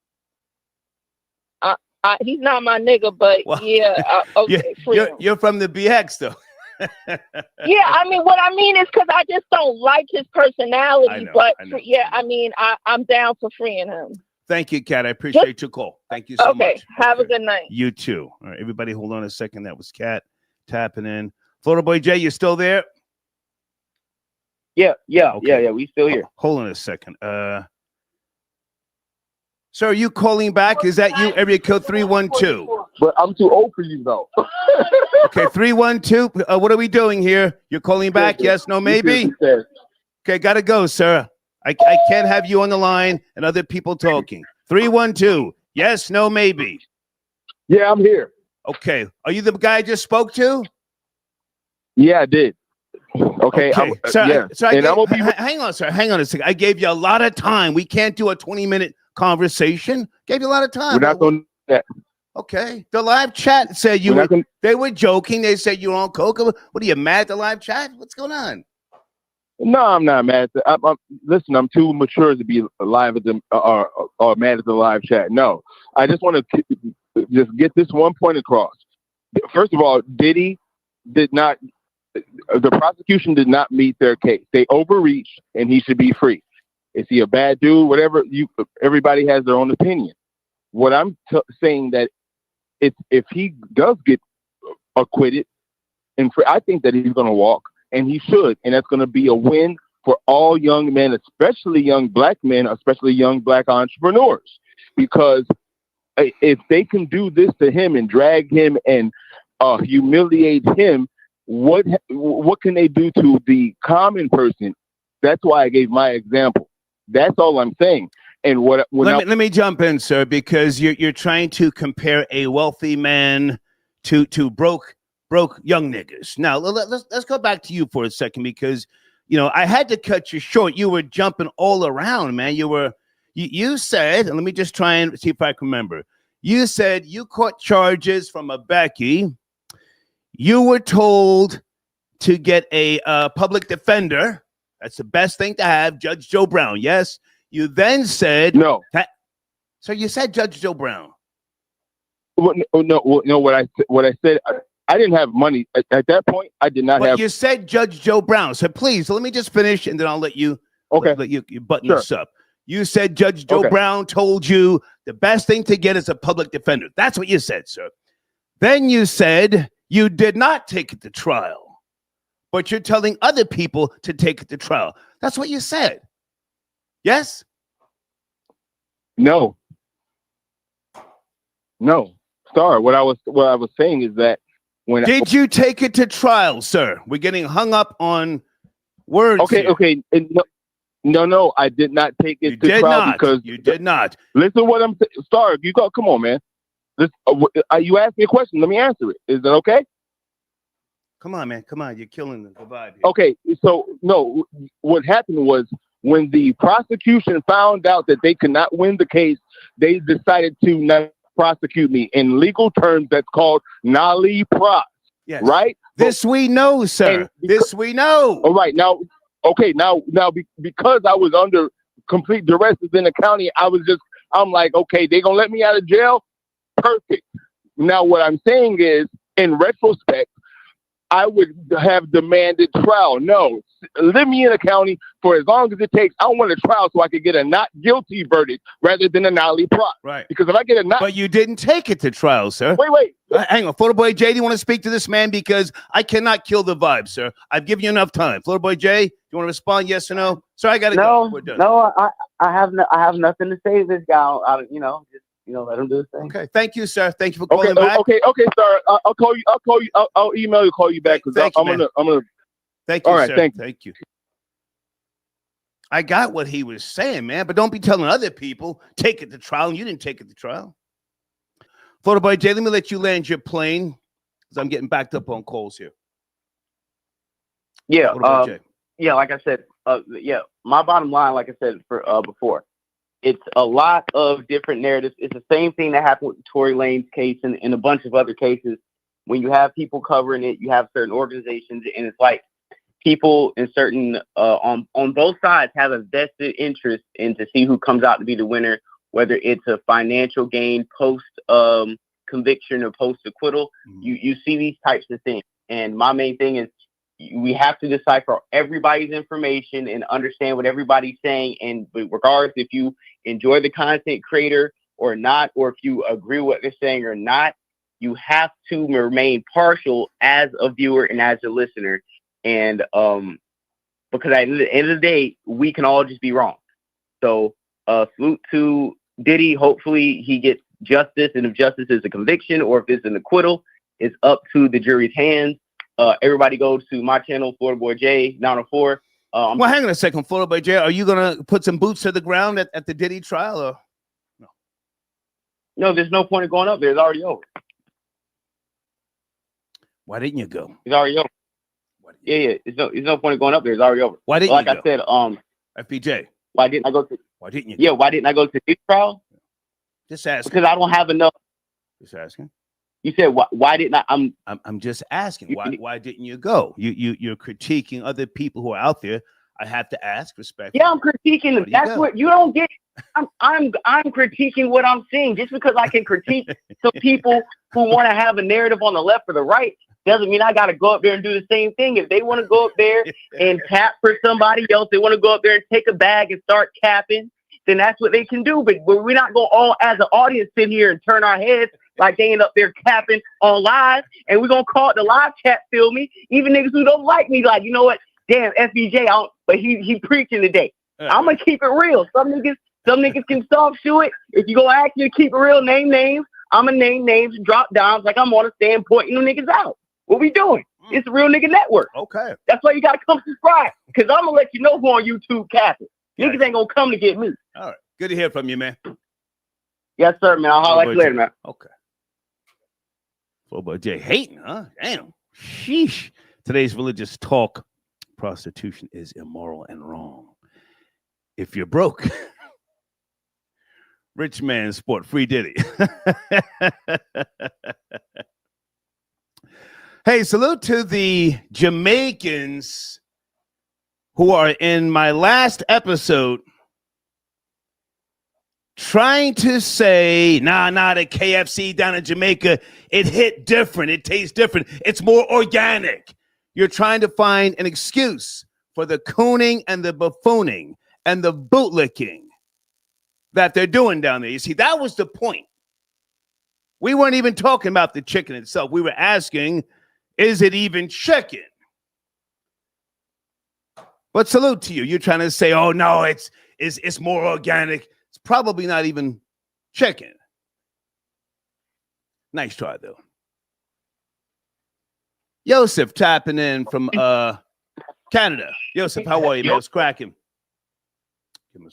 He's not my nigga, but okay, free him. You're from the BX, though. Yeah, I mean, what I mean is because I just don't like his personality. I know. I mean, I'm down for freeing him. Thank you, Kat. I appreciate your call. Thank you so much. Okay, have a good night. You too. All right, everybody, hold on a second. That was Kat tapping in. Florida Boy Jay, you still there? Yeah, we still here. Hold on a second. Sir, are you calling back? Is that you? Area code 312. But I'm too old for you, though. Okay, 312. What are we doing here? You're calling back? Yes, no, maybe? Okay, gotta go, sir. I can't have you on the line and other people talking. 312. Yes, no, maybe. Yeah, I'm here. Okay. Are you the guy I just spoke to? Yeah, I did. Okay. Sir, hang on, sir. Hang on a second. I gave you a lot of time. We can't do a 20-minute conversation. Gave you a lot of time. We're not going to do that. Okay. The live chat said they were joking. They said you were on coke. What are you, mad at the live chat? What's going on? No, I'm not mad. Listen, I'm too mature to be live at the or mad at the live chat. No, I just want to just get this one point across. First of all, Diddy did not. The prosecution did not meet their case. They overreached, and he should be free. Is he a bad dude? Whatever. Everybody has their own opinion. What I'm saying that if he does get acquitted, and I think that he's going to walk. And he should, and that's going to be a win for all young men, especially young black men, especially young black entrepreneurs. Because if they can do this to him and drag him and humiliate him, what can they do to the common person? That's why I gave my example. That's all I'm saying. And let me jump in, sir, because you're trying to compare a wealthy man to broke young niggas. Now let's go back to you for a second, because I had to cut you short. You were jumping all around, man. You said, and let me just try and see if I can remember. You said you caught charges from a Becky. You were told to get a public defender. That's the best thing to have, Judge Joe Brown. Yes. You then said no. So you said Judge Joe Brown. No. What I said. I didn't have money at that point. I did not have. But you said Judge Joe Brown. So please let me just finish, and then I'll let you. Okay. Let you button this up. You said Judge Joe Brown told you the best thing to get is a public defender. That's what you said, sir. Then you said you did not take it to trial, but you're telling other people to take it to trial. That's what you said. Yes? No. Star, what I was saying is that did you take it to trial, sir? We're getting hung up on words. Okay. No, I did not take it to trial because you did not. Listen, what I'm saying, Star. You go. Come on, man. You asked me a question. Let me answer it. Is that okay? Come on, man. Come on. You're killing the vibe here. Okay. So no, what happened was when the prosecution found out that they could not win the case, they decided to not prosecute me. In legal terms, that's called nollie pros. Yes. Right. This we know, sir. This we know. All right. Now. Okay, now, because I was under complete duress in the county, I'm like, okay, they gonna let me out of jail? Perfect. Now, what I'm saying is, in retrospect, I would have demanded trial. No, leave me in the county for as long as it takes. I want a trial so I could get a not guilty verdict rather than a nollie prop. Right. Because if I get a not... But you didn't take it to trial, sir. Wait. Hang on. Photo Boy Jay, do you want to speak to this man? Because I cannot kill the vibe, sir. I've given you enough time. Photo Boy Jay, do you want to respond yes or no? Sir, I got to go. We're done. No, I have nothing to say to this guy. Let him do his thing. Okay, thank you, sir. Thank you for calling back. Okay, sir. I'll call you. I'll email you. Call you back because I'm gonna. Thank you, all right, sir. Thank you. I got what he was saying, man, but don't be telling other people take it to trial, and you didn't take it to trial. Photo Boy Jay, let me let you land your plane because I'm getting backed up on calls here. Yeah, like I said, my bottom line, like I said before, it's a lot of different narratives. It's the same thing that happened with Tory Lanez case and a bunch of other cases. When you have people covering it, you have certain organizations, and it's like people in certain on both sides have a vested interest in to see who comes out to be the winner, whether it's a financial gain post conviction or post acquittal. You see these types of things, and my main thing is we have to decipher everybody's information and understand what everybody's saying. And regardless if you enjoy the content creator or not, or if you agree with what they're saying or not, you have to remain partial as a viewer and as a listener. And because at the end of the day, we can all just be wrong. So salute to Diddy. Hopefully he gets justice, and if justice is a conviction or if it's an acquittal, it's up to the jury's hands. Everybody go to my channel, Florida Boy J 904. Well, hang on a second, Florida Boy J. Are you gonna put some boots to the ground at the Diddy trial, or no? No, there's no point in going up there. It's already over. Why didn't you go? It's already over. Yeah. There's no point in going up there. It's already over. Why didn't like you I said, FPJ. Why didn't I go to? Why didn't you? Yeah, why didn't I go to this trial? Just asking. Because I don't have enough. Just asking. You said why didn't I? I'm just asking. Why didn't you go? You're critiquing other people who are out there. I have to ask respectfully. Yeah, I'm critiquing them. That's what you don't get. I'm critiquing what I'm seeing. Just because I can critique some people who want to have a narrative on the left or the right doesn't mean I got to go up there and do the same thing. If they want to go up there and tap for somebody else, they want to go up there and take a bag and start capping, then that's what they can do. But we're not going to all, as an audience, sit here and turn our heads like they ain't up there capping on live. And we're going to call it the live chat, feel me? Even niggas who don't like me, like, you know what? Damn, FBJ, but he preaching today. I'm going to keep it real. Some niggas can soft shoe it. If you go ask you to keep it real, name names. I'm going to name names, drop downs like I'm on a stand pointing them niggas out. What we doing? It's a real nigga network. Okay. That's why you got to come subscribe, because I'm going to let you know who on YouTube capping. Niggas ain't going to come to get me. All right. Good to hear from you, man. Yes, sir, man. I'll holler at you later, man. Okay. Full boy Jay hating, huh? Damn. Sheesh. Today's religious talk. Prostitution is immoral and wrong. If you're broke, rich man sport, free Diddy. Hey, salute to the Jamaicans who are in my last episode trying to say, nah, the KFC down in Jamaica, it hit different. It tastes different. It's more organic. You're trying to find an excuse for the cooning and the buffooning and the bootlicking that they're doing down there. You see, that was the point. We weren't even talking about the chicken itself. We were asking, is it even chicken? But salute to you. You're trying to say, oh, no, it's more organic. It's probably not even chicken. Nice try, though. Joseph tapping in from Canada. Joseph, how are you, man? What's cracking?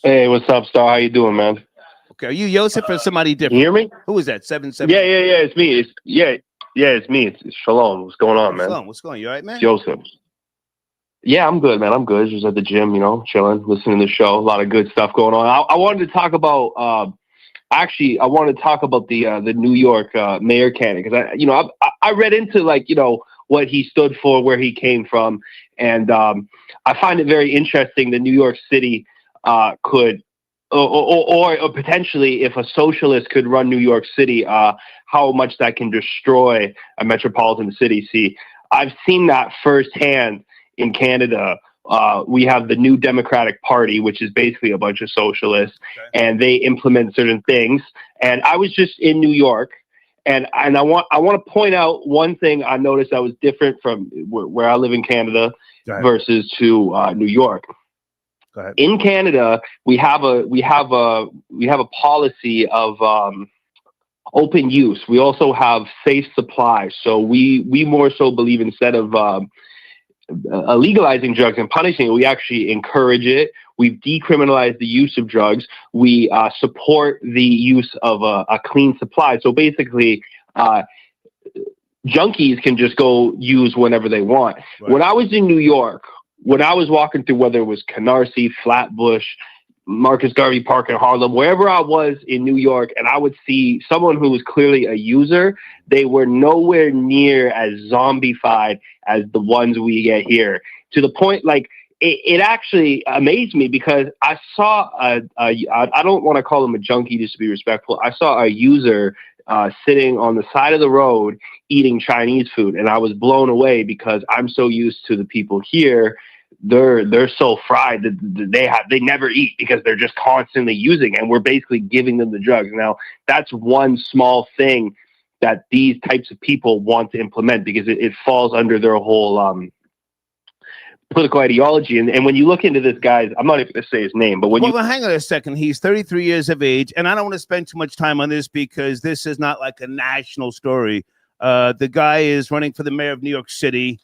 Hey, what's up, Star? How you doing, man? Okay, are you Joseph or somebody different? You hear me? Who is that? 77? Yeah, it's me. It's me. It's Shalom. What's going on, man? Shalom. What's going on? You all right, man? Joseph. Yeah, I'm good, man. I'm good. Just at the gym, chilling, listening to the show. A lot of good stuff going on. I wanted to talk about. I wanted to talk about the New York mayor candidate because I read into what he stood for, where he came from, and I find it very interesting that New York City could, or potentially, if a socialist could run New York City, how much that can destroy a metropolitan city. See, I've seen that firsthand in Canada. We have the New Democratic Party, which is basically a bunch of socialists, and they implement certain things. And I was just in New York, and I want to point out one thing I noticed that was different from where I live in Canada versus to New York. In Canada, we have a policy of open use. We also have safe supply. So we more so believe, instead of legalizing drugs and punishing it, we actually encourage it. We've decriminalized the use of drugs. We support the use of a clean supply. So basically, junkies can just go use whenever they want. Right. When I was in New York, when I was walking through, whether it was Canarsie, Flatbush, Marcus Garvey Park in Harlem, wherever I was in New York, and I would see someone who was clearly a user, they were nowhere near as zombified as the ones we get here. To the point, it actually amazed me, because I saw I don't want to call him a junkie just to be respectful. I saw a user sitting on the side of the road eating Chinese food, and I was blown away, because I'm so used to the people here. They're so fried that they never eat, because they're just constantly using, and we're basically giving them the drugs. Now, that's one small thing that these types of people want to implement, because it falls under their whole political ideology. And when you look into this guy's, I'm not even going to say his name, but well, hang on a second. He's 33 years of age, and I don't want to spend too much time on this, because this is not like a national story. The guy is running for the mayor of New York City.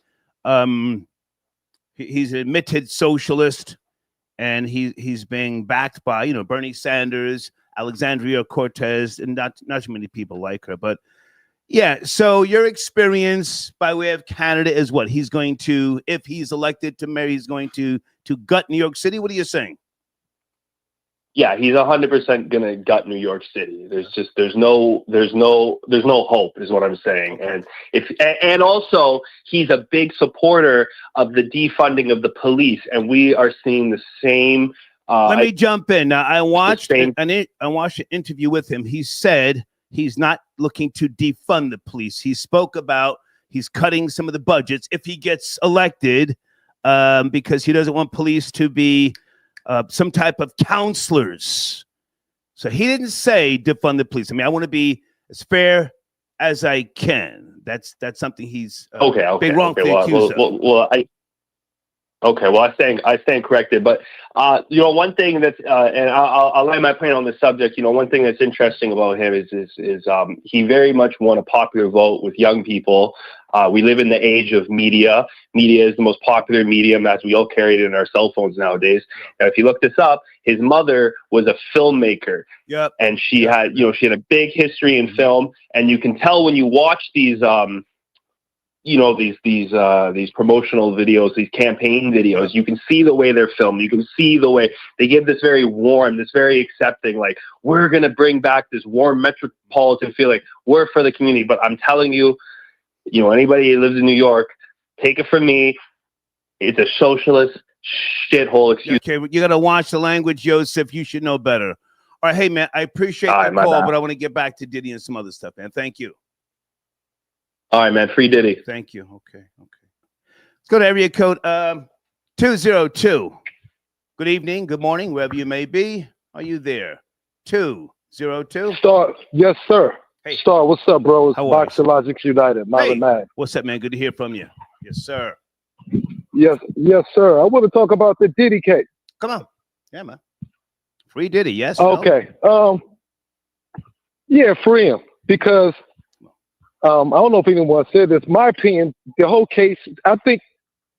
He's an admitted socialist, and he's being backed by, Bernie Sanders, Alexandria Cortez, and not too many people like her. But yeah, so your experience by way of Canada is what? He's going to, if he's elected to mayor, he's going to gut New York City. What are you saying? Yeah, he's 100% going to gut New York City. There's no hope, is what I'm saying. And also, he's a big supporter of the defunding of the police, and we are seeing the same. Let me jump in. Now, I watched an interview with him. He said he's not looking to defund the police. He spoke about he's cutting some of the budgets if he gets elected, because he doesn't want police to be some type of counselors. So he didn't say defund the police. I mean, I want to be as fair as I can. That's something he's been wrongfully accused of. I stand corrected. But one thing that's and I'll lay my plane on this subject. One thing that's interesting about him is he very much won a popular vote with young people. We live in the age of media. Media is the most popular medium, as we all carry it in our cell phones nowadays. Now, if you look this up, his mother was a filmmaker. Yep. And she had a big history in film, and you can tell when you watch these these promotional videos, these campaign videos, you can see the way they're filmed. You can see the way they give this very warm, this very accepting, like, we're going to bring back this warm metropolitan feeling. We're for the community. But I'm telling you, anybody who lives in New York, take it from me, it's a socialist shithole. Excuse. Okay, you got to watch the language, Joseph. You should know better. All right, hey man, I appreciate the call, but I want to get back to Diddy and some other stuff, man. Thank you. All right, man. Free Diddy. Thank you. Okay. Let's go to area code 202. Good evening, good morning, wherever you may be. Are you there? 202. Star, yes, sir. Hey. Star, what's up, bro? It's How are Boxer Logics United. Hey. Man. What's up, man? Good to hear from you. Yes, sir. Yes, sir. I want to talk about the Diddy case. Come on. Yeah, man. Free Diddy, yes. Okay. Yeah, free him. Because I don't know if anyone said this. My opinion, the whole case, I think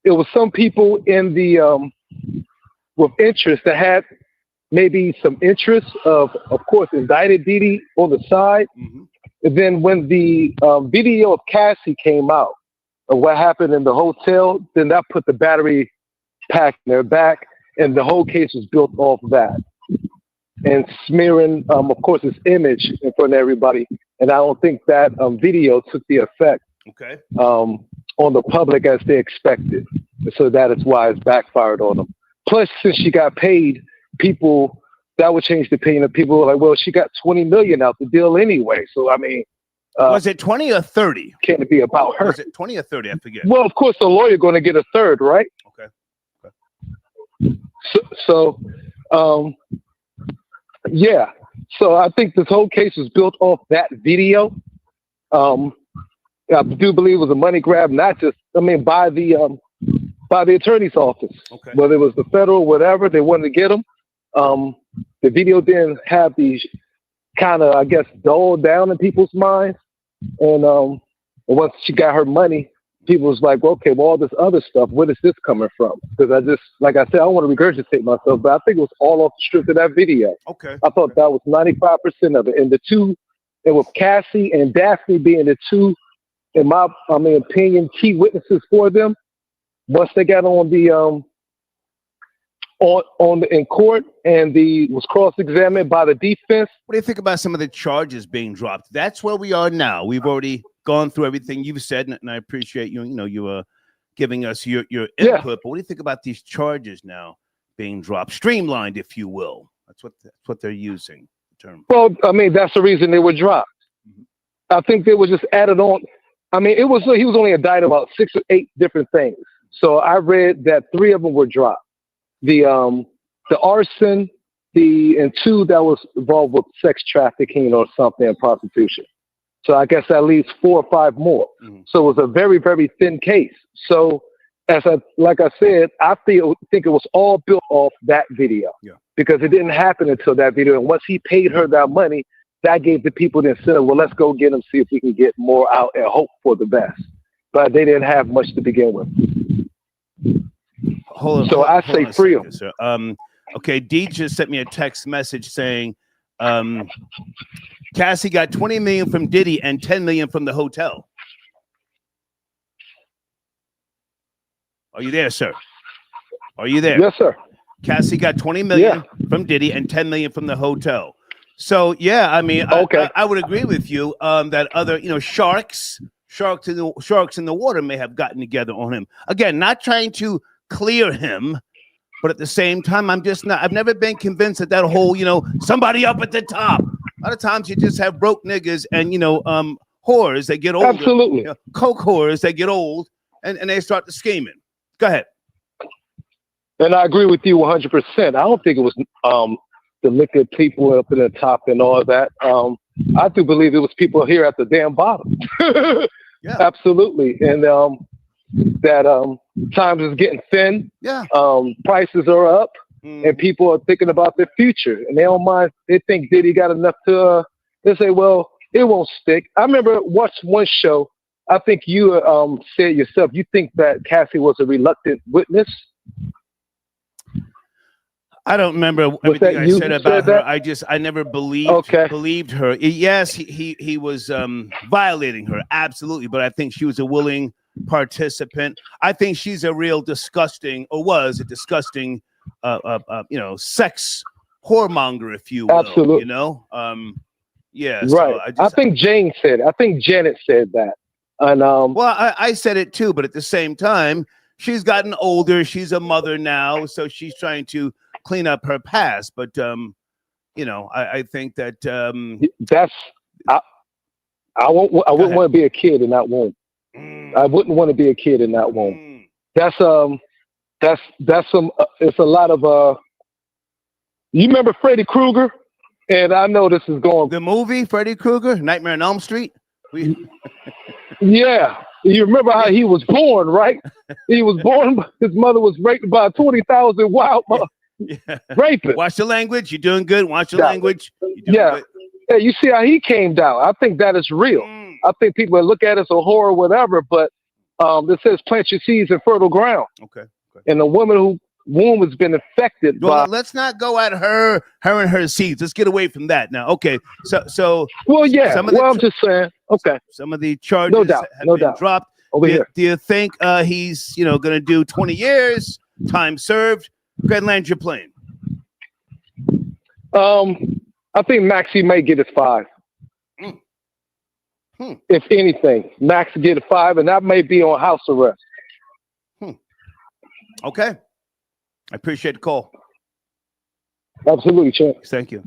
it was some people in the with interest that had maybe some interest of course, indicted Diddy on the side. Mm-hmm. And then when the video of Cassie came out of what happened in the hotel, then that put the battery pack in their back, and the whole case was built off that. And smearing, of course, his image in front of everybody. And I don't think that video took the effect on the public as they expected. So that is why it's backfired on them. Plus, since she got paid, people, that would change the opinion of people were like, well, she got $20 million out the deal anyway. So, I mean. Was it 20 or 30? Can't it be about her? Was it 20 or 30? I forget. Well, of course, the lawyer going to get a third, right? Okay. So, yeah. So I think this whole case was built off that video. I do believe it was a money grab, not just, by the attorney's office. Okay. Whether it was the federal, whatever, they wanted to get him. The video didn't have these kind of, I guess, dulled down in people's minds. And once she got her money, people was like, well, okay, well, all this other stuff, where is this coming from? Because I just, like I said, I don't want to regurgitate myself, but I think it was all off the strip of that video. Okay. I thought that was 95% of it. And the two, and with Cassie and Daphne being the two, in my opinion, key witnesses for them, once they got on the in court and was cross-examined by the defense. What do you think about some of the charges being dropped? That's where we are now. We've already gone through everything you've said, and I appreciate you giving us your input. Yeah. But what do you think about these charges now being dropped, streamlined, if you will? That's what they're using the term. Well, that's the reason they were dropped. I think they were just added on. He was only indicted about 6 or 8 different things. So I read that 3 of them were dropped. The arson, and 2 that was involved with sex trafficking or something, and prostitution. So I guess that leaves 4 or 5 more. Mm-hmm. So it was a very, very thin case. So like I said, I think it was all built off that video. Yeah. Because it didn't happen until that video. And once he paid her that money, that gave the people the incentive, well, let's go get him, see if we can get more out and hope for the best. But they didn't have much to begin with. I say free him. Okay, Dee just sent me a text message saying Cassie got $20 million from Diddy and $10 million from the hotel. Are you there, sir? Are you there? Yes, sir. Cassie got $20 million from Diddy and $10 million from the hotel. So yeah, I would agree with you that other sharks in the water may have gotten together on him. Again, not trying to clear him, but at the same time, I've never been convinced that whole, somebody up at the top. A lot of times you just have broke niggas and, whores that get older. Absolutely. Coke whores that get old and they start to scheming. Go ahead. And I agree with you 100%. I don't think it was the liquor people up in the top and all of that. I do believe it was people here at the damn bottom. Yeah. Absolutely. And that times is getting thin. Yeah. Prices are up, and people are thinking about their future, and they don't mind. They think Diddy got enough to. They say, well, it won't stick. I remember watching one show. I think you said yourself. You think that Cassie was a reluctant witness. I don't remember everything I said about her. I never believed her. Yes, he was violating her, absolutely. But I think she was a willing participant. I think she's a real disgusting, or was a disgusting, sex whoremonger, if you will. Absolutely. Yeah. Right. So I think Jane said it. I think Janet said that. And well, I said it too, but at the same time, she's gotten older. She's a mother now, so she's trying to clean up her past. But you know, I think that that's I wouldn't want to be a kid in that womb. I wouldn't want to be a kid in that womb. That's some. It's a lot of. You remember Freddy Krueger? And I know this is going. The movie Freddy Krueger, Nightmare on Elm Street. Yeah, you remember how he was born, right? He was born. His mother was raped by 20,000 wild rapists. Watch the language. You're doing good. Watch the language. Good. Yeah, you see how he came down. I think that is real. I think people look at it as a horror, whatever, but this says plant your seeds in fertile ground. Okay. And the woman who womb has been affected by. Let's not go at her and her seeds. Let's get away from that now. Okay. So. Well, yeah. I'm just saying. Okay. Some of the charges have been dropped. Over here. Do you think he's going to do 20 years, time served? Go ahead and land your plane. I think Maxie may get his 5. If anything, Max get a 5, and that may be on house arrest. Okay. I appreciate the call. Absolutely, Champ. Thank you.